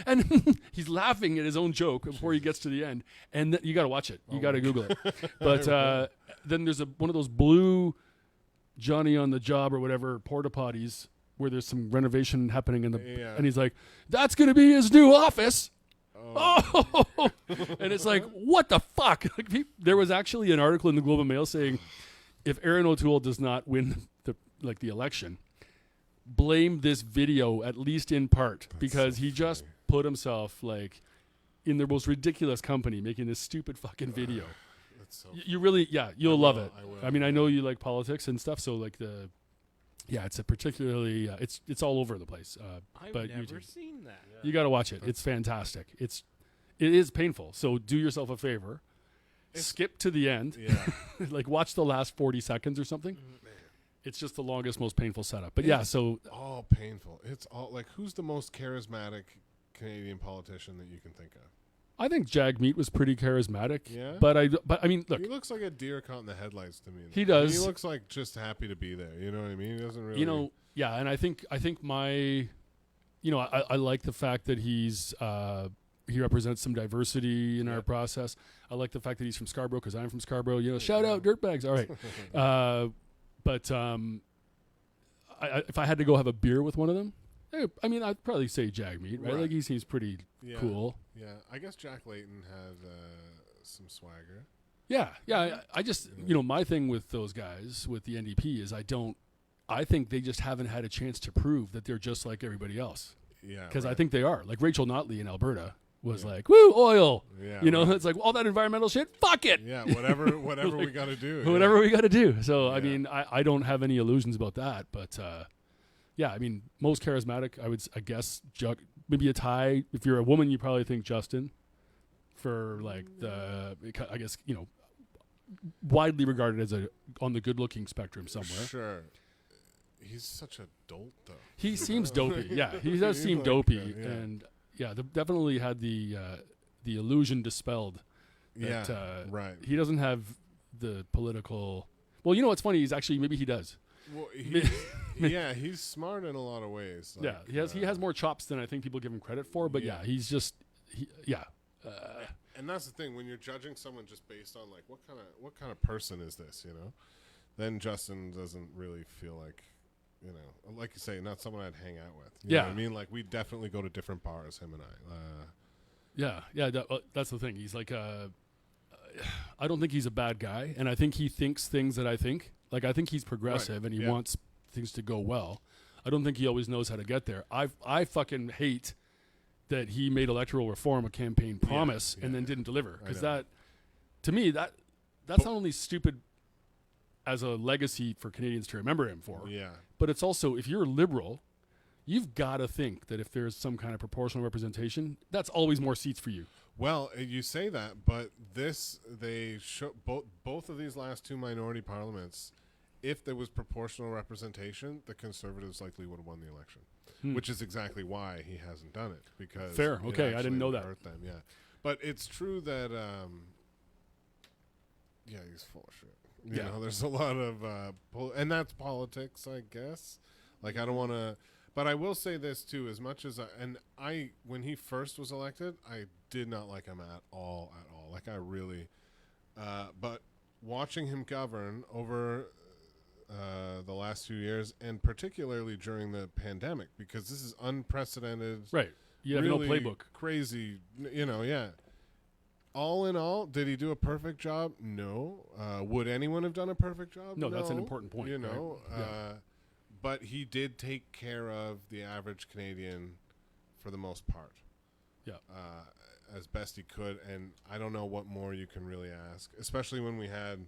and he's laughing at his own joke before he gets to the end, and you got to watch it. You got to Google it. But then there's one of those blue. Johnny on the job or whatever porta potties where there's some renovation happening and he's like, that's gonna be his new office. Oh. And it's like, what the fuck? There was actually an article in the Globe and Mail saying if Aaron O'Toole does not win the election, blame this video at least in part because he just put himself like in the most ridiculous company making this stupid fucking video. So you really, you'll love it. I mean, I know you like politics and stuff, so like Yeah, it's a particularly it's all over the place. I've but never seen that. you got to watch it. It's fantastic. It is painful. So do yourself a favor. Skip to the end. Yeah. Like watch the last 40 seconds or something. It's just the longest, most painful setup. But yeah, so all painful. It's all like, who's the most charismatic Canadian politician that you can think of? I think Jagmeet was pretty charismatic. Yeah? But I mean, look, He looks like a deer caught in the headlights to me. He does. He looks like just happy to be there. You know what I mean? He doesn't really. you know, yeah, and I think my, I like the fact that he represents some diversity in our process. I like the fact that he's from Scarborough because I'm from Scarborough. Shout out dirtbags. All right. But if I had to go have a beer with one of them, I mean, I'd probably say Jagmeet, right? Like he seems pretty cool. Yeah, I guess Jack Layton had some swagger. Yeah. I just, my thing with those guys, with the NDP, is I think they just haven't had a chance to prove that they're just like everybody else. Yeah. Because I think they are. Like Rachel Notley in Alberta was like, woo, oil. Yeah. It's like all that environmental shit, fuck it. Yeah, whatever like, we got to do. Whatever we got to do. So, I mean, I don't have any illusions about that. But, yeah, I mean, most charismatic, I guess, maybe a tie. If you're a woman, you probably think Justin for, like, I guess, widely regarded as on the good-looking spectrum somewhere. Sure. He's such a dolt, though. He seems dopey. Yeah, he does seem dopey. And, yeah, definitely had the illusion dispelled. That, right. He doesn't have the political... Well, you know what's funny is actually maybe he does. Well, he's smart in a lot of ways. Like, he has more chops than I think people give him credit for. But he's just and that's the thing, when you're judging someone just based on like what kind of person is this, then Justin doesn't really feel like, like you say, not someone I'd hang out with. You know what I mean, like we definitely go to different bars, him and I. That's the thing. He's like I don't think he's a bad guy, and I think he thinks things that I think. Like I think he's progressive and he wants things to go well. I don't think he always knows how to get there. I fucking hate that he made electoral reform a campaign promise and then didn't deliver, because that, to me, that's not only stupid as a legacy for Canadians to remember him for, but it's also, if you're a liberal, you've got to think that if there's some kind of proportional representation, that's always more seats for you. Well, you say that, but they show both of these last two minority parliaments. If there was proportional representation, the Conservatives likely would have won the election, which is exactly why he hasn't done it. Because fair, okay, I didn't know that. Hurt them, but it's true that he's full of shit. You know, there's a lot of and that's politics, I guess. Like I don't want to. But I will say this too, as much as when he first was elected, I did not like him at all. Like I really, but watching him govern over the last few years, and particularly during the pandemic, because this is unprecedented. Right. You have really no playbook. Crazy, All in all, did he do a perfect job? No. Would anyone have done a perfect job? No, that's an important point. Right? But he did take care of the average Canadian for the most part. Yeah. As best he could. And I don't know what more you can really ask, especially when we had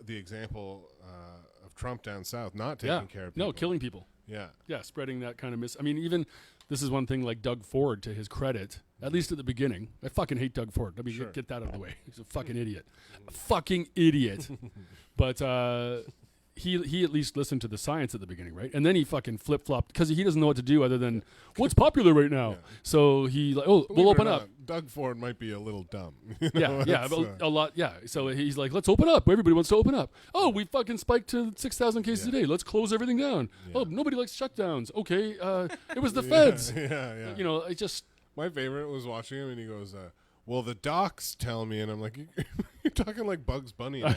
the example of Trump down south not taking care of people. No, killing people. Yeah. Yeah, spreading that kind of I mean, even this is one thing, like Doug Ford, to his credit, at least at the beginning. I fucking hate Doug Ford. Let me get that out of the way. He's a fucking idiot. A fucking idiot. But he at least listened to the science at the beginning, right? And then he fucking flip-flopped because he doesn't know what to do other than what's popular right now. So he we'll open up. Doug Ford might be a little dumb. A lot. Yeah. So he's like, let's open up. Everybody wants to open up. Oh, we fucking spiked to 6,000 cases a day. Let's close everything down. Yeah. Oh, nobody likes shutdowns. Okay. It was the feds. Yeah. I just. My favorite was watching him, and he goes, well, the docs tell me, and I'm like, you're talking like Bugs Bunny, like.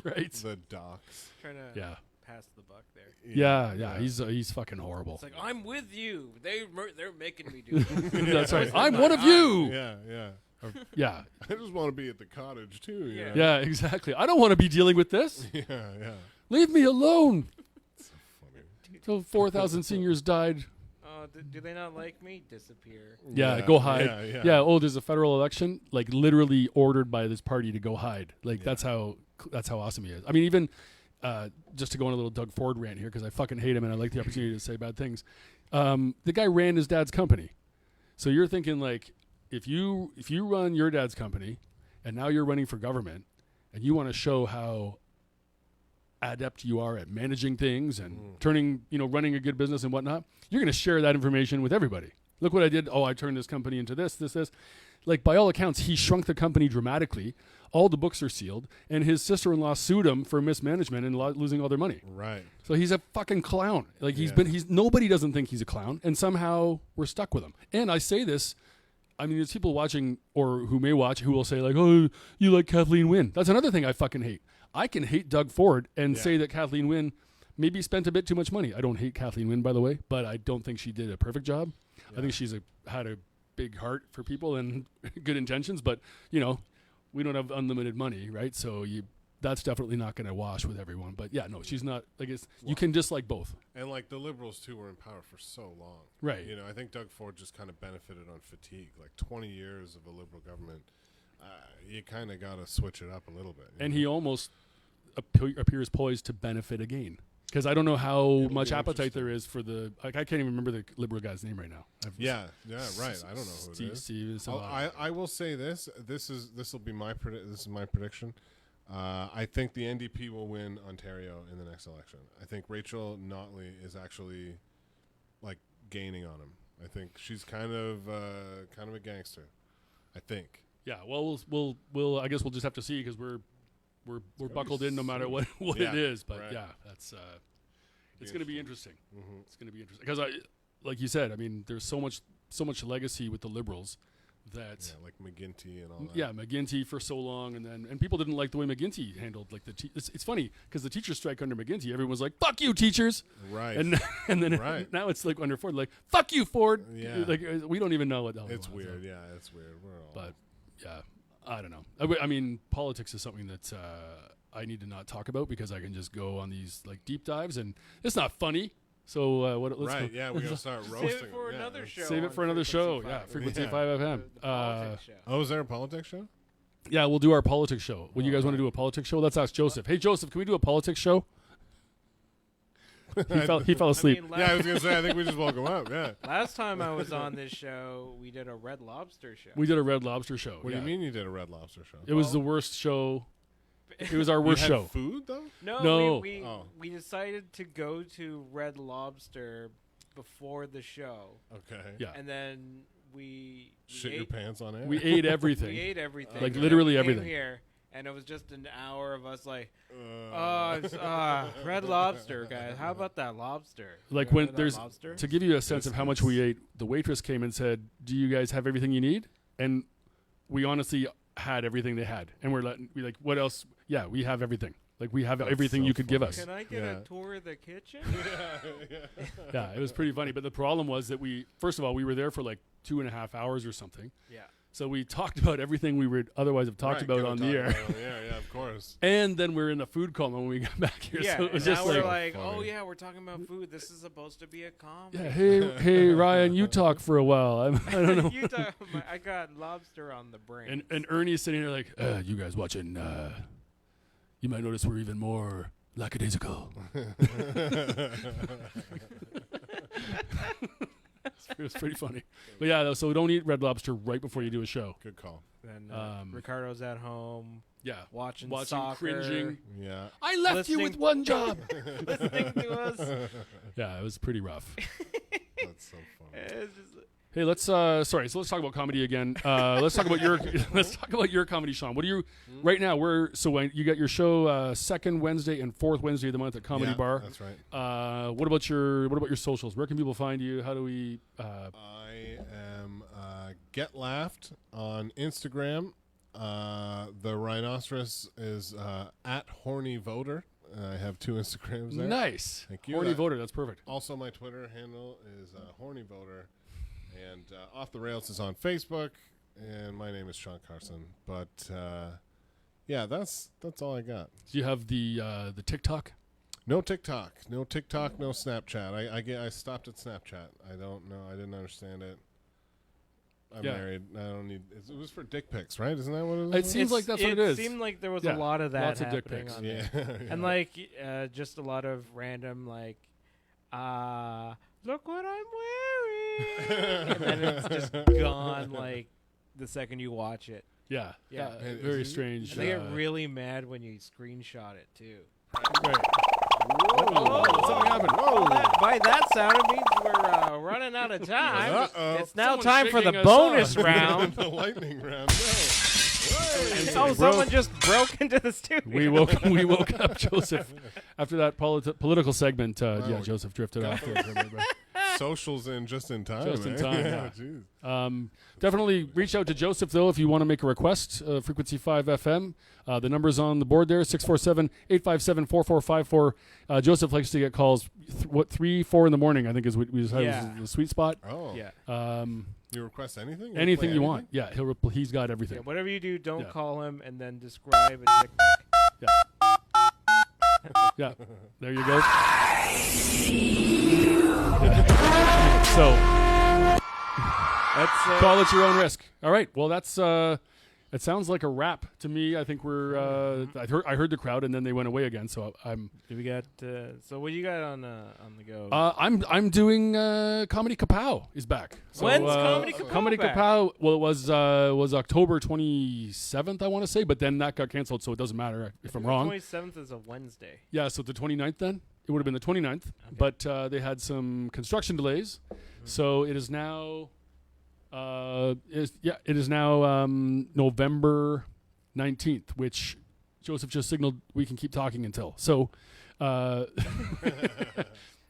Right. The docs. Trying to pass the buck there. Yeah. He's fucking horrible. It's like, I'm with you. They're making me do it. That's right. I'm one of you. Yeah. I just want to be at the cottage too. Yeah, exactly. I don't want to be dealing with this. Yeah. Leave me alone. So funny. So 4,000 seniors died. Do they not like me? Disappear. Yeah, go hide. Yeah. Oh, there's a federal election, like literally ordered by this party to go hide. Like that's how awesome he is. I mean, even just to go on a little Doug Ford rant here because I fucking hate him and I like the opportunity to say bad things. The guy ran his dad's company. So you're thinking like, if you run your dad's company and now you're running for government and you want to show how adept you are at managing things and running a good business and whatnot, you're going to share that information with everybody. Look what I did. Oh, I turned this company into this. Like, by all accounts, he shrunk the company dramatically. All the books are sealed, and his sister-in-law sued him for mismanagement and losing all their money. Right. So he's a fucking clown. Like, nobody doesn't think he's a clown, and somehow we're stuck with him. And I say this, I mean, there's people watching or who may watch who will say like, oh, you like Kathleen Wynne. That's another thing I fucking hate. I can hate Doug Ford and say that Kathleen Wynne maybe spent a bit too much money. I don't hate Kathleen Wynne, by the way, but I don't think she did a perfect job. Yeah. I think she's had a big heart for people and good intentions, but, we don't have unlimited money, right? So that's definitely not going to wash with everyone. But, yeah, no, she's not. Like, you can dislike both. And, like, the Liberals, too, were in power for so long. Right. I think Doug Ford just kind of benefited on fatigue. Like, 20 years of a Liberal government, you kind of got to switch it up a little bit. And he almost appears poised to benefit again. Because I don't know how much appetite there is for I can't even remember the Liberal guy's name right now. Yeah, right. I don't know who it is. I will say this. This will be this is my prediction. I think the NDP will win Ontario in the next election. I think Rachel Notley is actually like gaining on him. I think she's kind of a gangster. I think. Yeah. Well, we'll I guess we'll just have to see because we're buckled in no matter what it is. But right. Yeah, that's it's going to be interesting. Mm-hmm. It's going to be interesting because like you said, I mean, there's so much legacy with the Liberals that like McGuinty and all that. Yeah, McGuinty for so long, and people didn't like the way McGuinty handled like it's funny because the teacher strike under McGuinty, everyone was like, "Fuck you, teachers!" Right, and then now it's like under Ford, like, "Fuck you, Ford!" Yeah, like we don't even know what the hell it's weird. Yeah, it's weird. But yeah, I don't know. I mean, politics is something that I need to not talk about because I can just go on these like deep dives, and it's not funny. So let's go. Yeah, we're gonna start roasting. Save it for another show. Save it for another show. Yeah, Frequency 5 FM. Is there a politics show? Yeah, we'll do our politics show. Would you guys want to do a politics show? Let's ask Joseph. Hey, Joseph, can we do a politics show? He fell asleep. I mean, I was gonna say. I think we just woke him up. Yeah. Last time I was on this show, we did a Red Lobster show. We did a Red Lobster show. What do you mean you did a Red Lobster show? It was the worst show. It was our worst show. Food though? No. We decided to go to Red Lobster before the show. Okay. Yeah. And then we shit your pants on air. We ate everything. We ate everything. Like literally everything. Here, and it was just an hour of us like, Red Lobster, guys. How about that lobster? Like when there's lobster? To give you a sense of how much we ate, the waitress came and said, "Do you guys have everything you need?" And we honestly had everything they had, and we like, what else? Yeah, we have everything. Like we have everything you could give us. Can I get a tour of the kitchen? Yeah, it was pretty funny. But the problem was that first of all, we were there for like 2.5 hours or something. Yeah. So we talked about everything we would otherwise have talked about on the air. Yeah, of course. And then we're in the food coma when we got back here. Yeah, so it was now just we're like, oh yeah, we're talking about food. This is supposed to be a comedy. Yeah, hey, Ryan, you talk for a while. I don't know. I got lobster on the brain. And Ernie's sitting there like, you guys watching? You might notice we're even more lackadaisical. It was pretty funny. But yeah, so don't eat Red Lobster right before you do a show. Good call. And Ricardo's at home. Yeah. Watching soccer. Cringing. Yeah. I left you with one job. Listening to us. Yeah, it was pretty rough. That's so funny. Hey, let's talk about comedy again. Let's talk about your comedy, Sean. What do you right now? You got your show second Wednesday and fourth Wednesday of the month at Comedy Bar. That's right. What about your socials? Where can people find you? How do we? I am Get Laughed on Instagram. The Rhinoceros is at Horny Voter. I have 2 Instagrams there. Nice. Thank you. Horny Voter. That's perfect. Also, my Twitter handle is Horny Voter. And Off the Rails is on Facebook, and my name is Sean Carson. But that's all I got. Do you have the TikTok? No TikTok, no Snapchat. I stopped at Snapchat. I don't know. I didn't understand it. I'm Yeah. married. I don't need. It was for dick pics, right? Isn't that what it was? It seems like that's what it is. It seemed like there was Yeah, a lot of that lots of dick happening pics. on Yeah. there. And like just a lot of random like, look what I'm wearing, and then it's just gone like the second you watch it. Yeah. Yeah. Very strange. And they get really mad when you screenshot it too. Right. Whoa. Something happened. Whoa. By that sound, it means we're running out of time. Uh-oh. It's now Someone's time for the shaking us bonus off. round. The lightning round. No. And Oh, we someone just broke into the studio. we woke up Joseph after that political segment. Yeah, Joseph drifted off. Socials in just in time. Just in eh? time, yeah. Jeez. Definitely reach out to Joseph, though, if you want to make a request. Frequency 5 FM. The number's on the board there, 647-857-4454. Joseph likes to get calls, 3, 4 in the morning, I think is what we decided Yeah. was the sweet spot. Oh. Yeah. You request anything? Anything play you want. Yeah, he's got everything. Yeah, whatever you do, don't Yeah. call him and then describe a dick pic. Yeah, there you go. So That's call at your own risk. All right. Well, that's. It sounds like a wrap to me. I think we're. I heard the crowd, and then they went away again. So I'm. do we got? So what you got on the go? I'm doing Comedy Kapow is back. So, When's Comedy Kapow Comedy back? Kapow. Well, it was October 27th, I want to say, but then that got canceled, so it doesn't matter if I'm wrong. 27th is a Wednesday. Yeah, so the 29th then? It would have been the 29th, but they had some construction delays. So it is now it is now November 19th, which Joseph just signaled we can keep talking until. So It's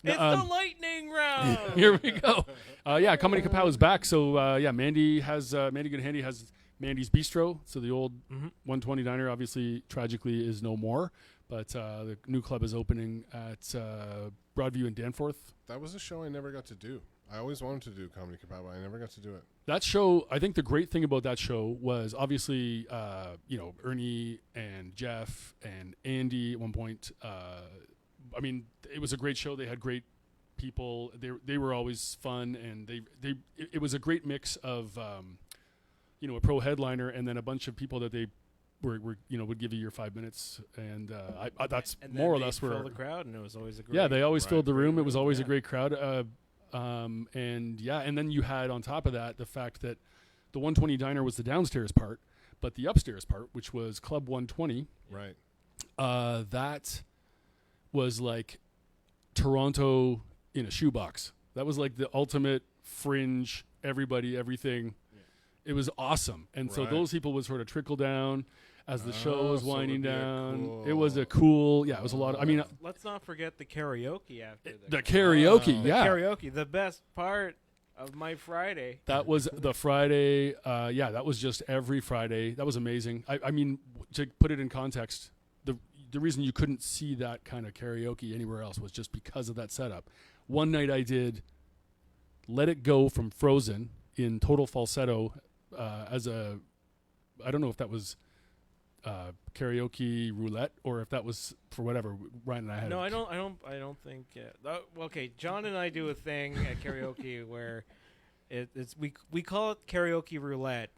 the lightning round. here we go. Yeah, Comedy Kapow is back. So yeah, Mandy Good Handy has Mandy's Bistro. So the old 120 diner obviously tragically is no more. But the new club is opening at Broadview and Danforth. That was a show I never got to do. I always wanted to do Comedy Kapow, but I never got to do it. That show, I think the great thing about that show was obviously, Ernie and Jeff and Andy at one point. I mean, it was a great show. They had great people. They were always fun, and it was a great mix of, a pro headliner and then a bunch of people that they would give you your 5 minutes, and that's and more or then less they'd where. fill the crowd, and it was always a great. Yeah, they always filled the room. It was always a Yeah. great crowd. And then you had on top of that the fact that the 120 diner was the downstairs part, but the upstairs part, which was Club 120, Right. that was like Toronto in a shoebox. That was like the ultimate fringe, everybody, everything. Yeah. It was awesome. And so those people would sort of trickle down as the show was so winding it would be down. It was a cool, it was a lot. I mean, Let's not forget the karaoke after the karaoke, yeah. Karaoke, the best part of my Friday. That was the Friday. That was just every Friday. That was amazing. I mean, to put it in context, the reason you couldn't see that kind of karaoke anywhere else was just because of that setup. One night I did Let It Go from Frozen in total falsetto as a, I don't know if that was karaoke roulette or if that was for whatever Ryan and I had. No, I don't think. Okay, John and I do a thing at karaoke where it's we call it karaoke roulette,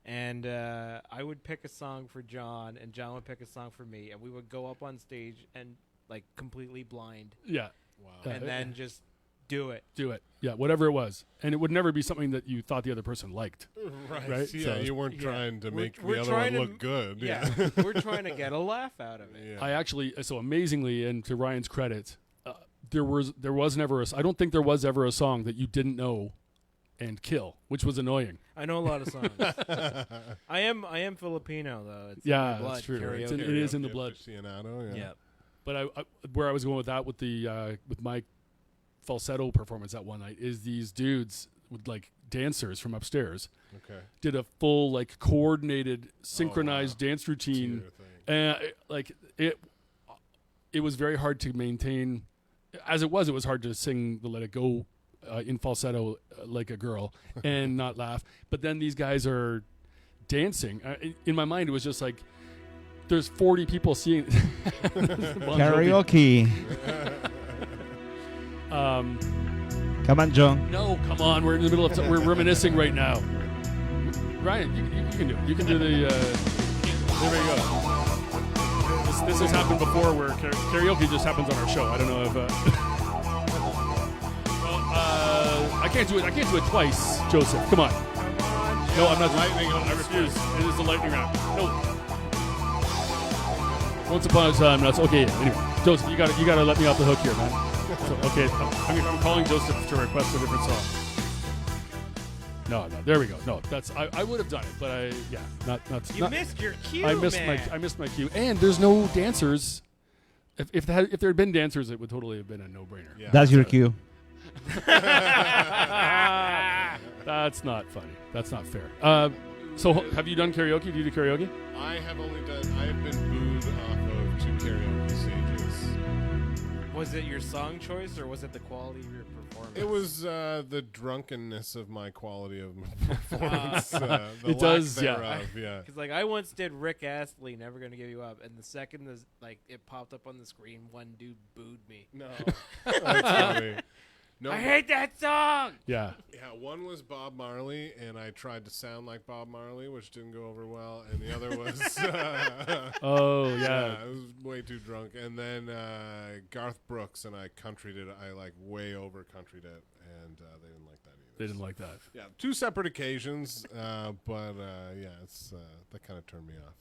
and I would pick a song for John, and John would pick a song for me, and we would go up on stage and like completely blind, Yeah. Wow. and then just do it. Do it. Yeah, whatever it was. And it would never be something that you thought the other person liked. Right? Yeah, So- you weren't trying to make we're the other trying one to look good. Yeah, we're trying to get a laugh out of it. Yeah. I actually, so amazingly, and to Ryan's credit, there was never I don't think there was ever a song that you didn't know and kill, which was annoying. I know a lot of songs. I am Filipino though. It's in Yeah, my blood, that's true. karaoke. It is in the Karaoke, blood. aficionado, yeah. Yeah. But I where I was going with that with the with my falsetto performance that one night is these dudes with like dancers from upstairs Okay. did a full like coordinated synchronized dance routine. Theater thing. It was very hard to maintain. As it was hard to sing the Let It Go in falsetto like a girl and not laugh. But then these guys are dancing. In my mind, it was just like there's 40 people seeing Karaoke. Um, Come on, John. no, come on. We're in the middle of we're reminiscing right now. Ryan, you can do it. You can do the. There we go. This has happened before, where karaoke just happens on our show. I don't know if. I can't do it. I can't do it twice, Joseph. Come on. No, I'm not. Lightning. I refuse. It is the lightning round. No. Once upon a time, that's okay. Yeah. Anyway, Joseph, you gotta let me off the hook here, man. So, okay, I'm calling Joseph to request a different song. No, there we go. No, that's I would have done it, but You missed your cue, I missed my cue, and there's no dancers. If there had been dancers, it would totally have been a no-brainer. Yeah. That's your cue. That's not funny. That's not fair. So have you done karaoke? Do you do karaoke? I have been booed off of 2 karaoke stages. Was it your song choice or was it the quality of your performance? It was the drunkenness of my quality of performance. It does, yeah. Because I once did Rick Astley, Never Gonna Give You Up, and the second it popped up on the screen, one dude booed me. No, that's funny. No, I hate that song. Yeah. Yeah, one was Bob Marley, and I tried to sound like Bob Marley, which didn't go over well. And the other was, Oh yeah. I was way too drunk. And then Garth Brooks, and I countryed it. I way over countryed it, and they didn't like that either. They didn't like that. Yeah, 2 separate occasions, but it's that kind of turned me off.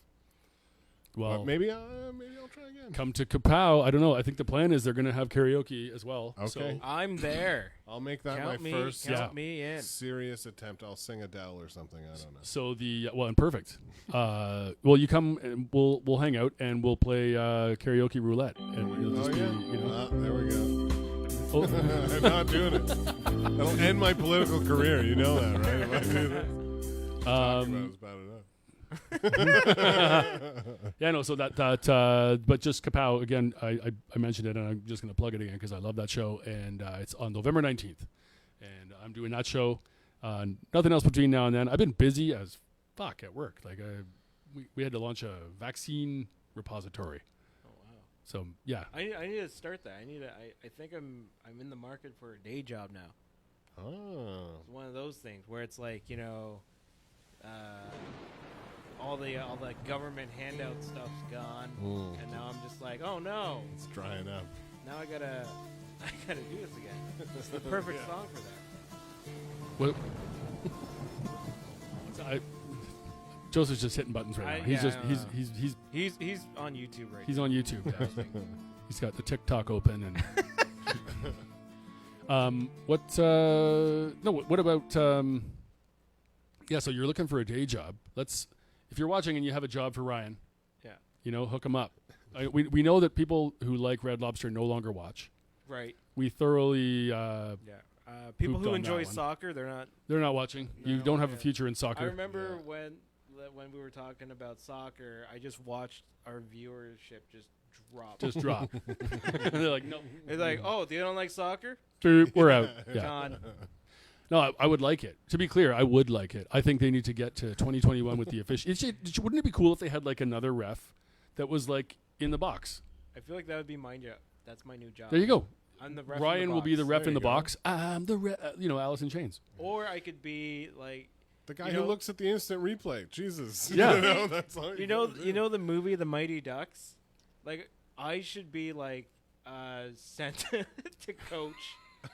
Well, but maybe I'll try again. come to Kapow. I don't know. I think the plan is they're going to have karaoke as well. Okay. So I'm there. I'll make that Count my first Count me in. serious attempt. I'll sing Adele or something. I don't know. So and perfect. You come and we'll hang out and we'll play karaoke roulette. And it'll just be, there we go. Oh. I'm not doing it. That'll end my political career. You know that, right? If I do this. Talk about it's bad enough. Yeah, no. So that, but just Kapow again. I mentioned it, and I'm just going to plug it again because I love that show, and it's on November 19th, and I'm doing that show. Nothing else between now and then. I've been busy as fuck at work. We had to launch a vaccine repository. Oh wow. So yeah, I need to start that. I think I'm in the market for a day job now. Oh. It's one of those things where it's all the government handout stuff's gone, and now I'm just oh no, It's drying up. now I gotta do this again. It's the perfect song for that. what? Joseph's just hitting buttons right now. He's on YouTube right he's now. on YouTube. He's got the TikTok open and. What about? So you're looking for a day job. If you're watching and you have a job for Ryan, hook him up. We know that people who like Red Lobster no longer watch. Right. We thoroughly. People pooped who on enjoy that one. soccer, they're not. They're not watching. You No, don't have yeah. a future in soccer. I remember when we were talking about soccer, I just watched our viewership just drop. Just drop. They're like, no. It's oh, they don't like soccer? We're out. Yeah. Gone. No, I would like it. To be clear, I would like it. I think they need to get to 2021 with the official. Wouldn't it be cool if they had another ref that was in the box? I feel like that would be my job. That's my new job. There you go. I'm the ref. Ryan will be the ref There in the you go. box. I'm the ref. Alice in Chains. Or I could be The guy who looks at the instant replay. Jesus. Yeah. That's all you know the movie The Mighty Ducks? I should be sent to coach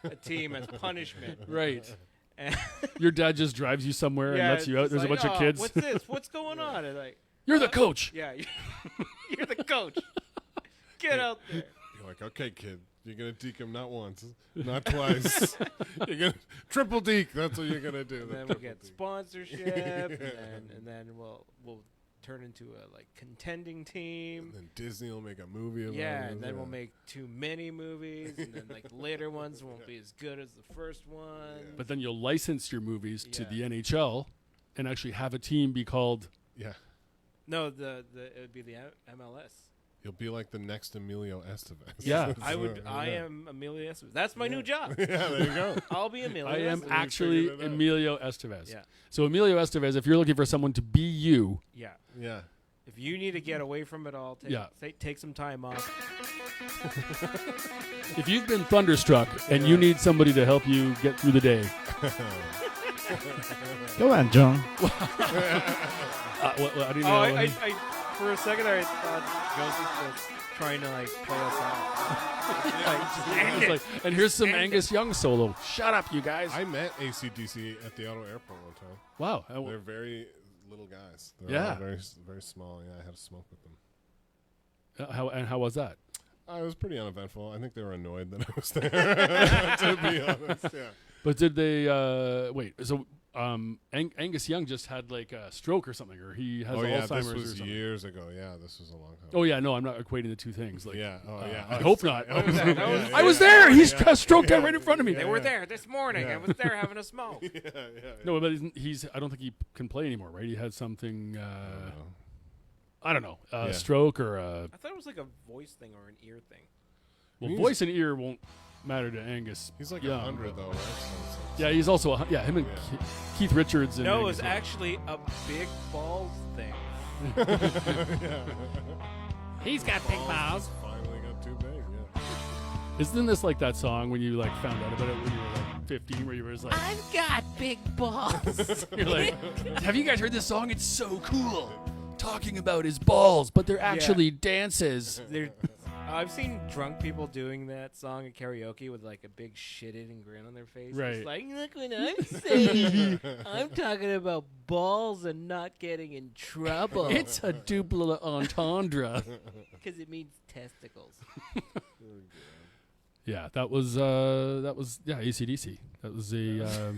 a team as punishment. Right. And Your dad just drives you somewhere and lets you out. it's There's a bunch of kids. What's this? What's going on? And You're the coach. yeah, you're the coach. Get out there. You're like, okay, kid, you're gonna deke him not once, not twice. You're gonna triple deke. That's what you're gonna do. And then we'll get sponsorship, and then we'll turn into a contending team. And then Disney will make a movie about it. And then we'll make too many movies, and then later ones won't be as good as the first one. But then you'll license your movies to Yeah. the NHL and actually have a team be called. Yeah. No, it would be the MLS. You'll be like the next Emilio Estevez. Yeah. I am Emilio Estevez. That's my new job. Yeah, there you go. I'll be Emilio. I am Estevez. actually figured it out. Emilio Estevez. Yeah. So Emilio Estevez, if you're looking for someone to be you, Yeah. Yeah. If you need to get away from it all, take some time off. if you've been thunderstruck and you need somebody to help you get through the day, Go on, John. I didn't know. I for a second I thought Joseph was trying to like play us off. And here's some Angus Young solo. Shut up, you guys. I met AC/DC at the Ottawa airport one time. Wow. They're very little guys. They're Yeah. all very, very small. Yeah, I had a smoke with them. How was that? It was pretty uneventful. I think they were annoyed that I was there, to be honest. Yeah. But did they wait? So Angus Young just had like a stroke or something, or he has Alzheimer's this or was something. years ago. Yeah, this was a long time. Oh yeah, no, I'm not equating the two things. Like, Yeah. Oh yeah. I hope not. I I was there. He's stroked out right in front of me. They were there this morning. I was there having a smoke. No, but he's. I don't think he can play anymore, right? He had something. I don't know, stroke or. I thought it was like a voice thing or an ear thing. Well, voice and ear won't matter to Angus. He's like Young, 100 though, right? So Yeah, he's also him and Keith Richards. And No, it Angus was Young. actually a big balls thing. He's got big balls. finally got too big. Yeah. Isn't this like that song when you like found out about it when you were like 15, where you were just like, I've got big balls. you're like, have you guys heard this song? It's so cool. Talking about his balls, but they're actually dances. I've seen drunk people doing that song at karaoke with like a big shit-eating grin on their face. Right. It's like, look what I'm saying. I'm talking about balls and not getting in trouble. It's a double entendre. Because it means testicles. Yeah, that was AC/DC. That was a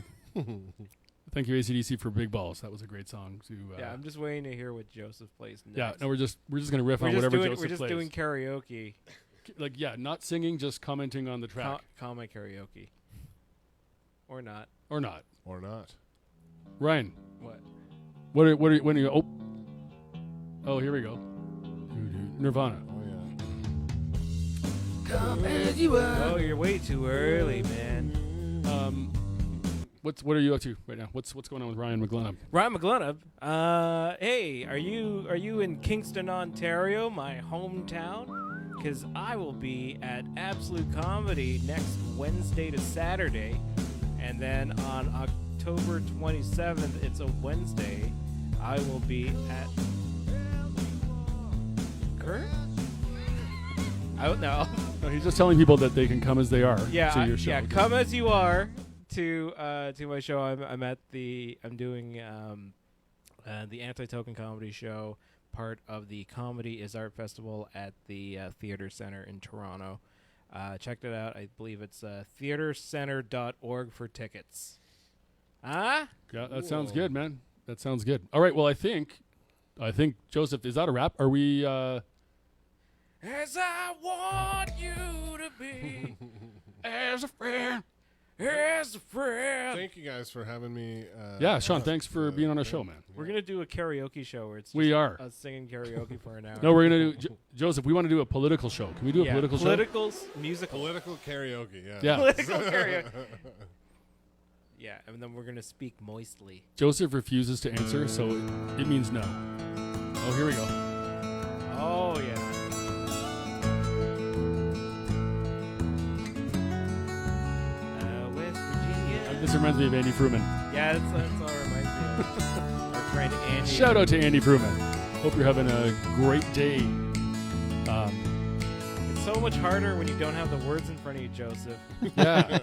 thank you AC/DC for Big Balls. That was a great song to. Yeah, I'm just waiting to hear what Joseph plays next. Yeah, no, we're just gonna riff on whatever Joseph We're just plays. doing karaoke. Like not singing, just commenting on the track Call my karaoke. Or not. or not. Or not. Ryan, What? when are you? Oh, here we go. Nirvana. Oh yeah. Come as you are. Oh, you're way too early, man. What are you up to right now? What's going on with Ryan McGlennon? Ryan McGlennon. Hey, are you in Kingston, Ontario, my hometown? Because I will be at Absolute Comedy next Wednesday to Saturday, and then on October 27th, it's a Wednesday, I will be at. Kurt? I don't know. No, he's just telling people that they can come as they are. Yeah, to your show. come as you are to my show. I'm doing the Anti-Token Comedy Show, part of the Comedy is Art Festival at the Theatre Centre in Toronto. Checked it out. I believe it's theatrecenter.org for tickets. Yeah, that sounds good, man. That sounds good. All right, well, I think Joseph, is that a wrap? Are we? As I want you to be, As a friend. as a friend. Thank you guys for having me. Yeah, Sean, thanks for being on our show, man. We're gonna do a karaoke show where it's We just are. us singing karaoke for an hour. No, we're gonna do Joseph. We want to do a political show. Can we do a political show? Musical. Political karaoke. Yeah. Yeah. Political karaoke. Yeah, and then we're gonna speak moistly. Joseph refuses to answer, so it means no. Oh, here we go. Oh yeah. West Virginia. This reminds me of Andy Fruman. Yeah, that's all it reminds me of. Our friend Andy. Shout out to Andy Fruman. Hope you're having a great day. It's so much harder when you don't have the words in front of you, Joseph. Yeah.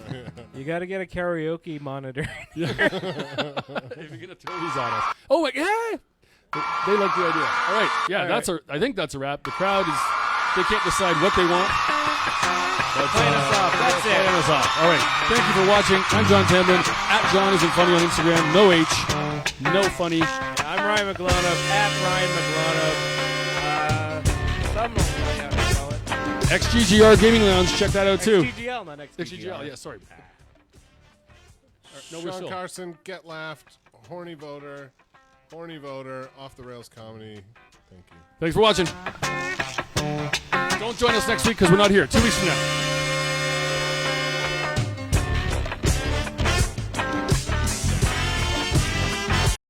You got to get a karaoke monitor. If you're gonna throw these at us. Oh my God. They like the idea. All right. Yeah, I think that's a wrap. The crowd they can't decide what they want. Playing us off. That's it. Playing us off. All right. Thank you for watching. I'm John Tamlin. At John isn't funny on Instagram. No H. No funny. I'm Ryan McGlennon. At Ryan McGlennon. Something like how to call it. XGGR Gaming Lounge. Check that out too. XGGL, not XGGL. XGGL. Yeah. Sorry. No, we're Sean still. Carson, Get Laughed, Horny Voter, Off the Rails Comedy. Thank you. Thanks for watching. Don't join us next week because we're not here. 2 weeks from now.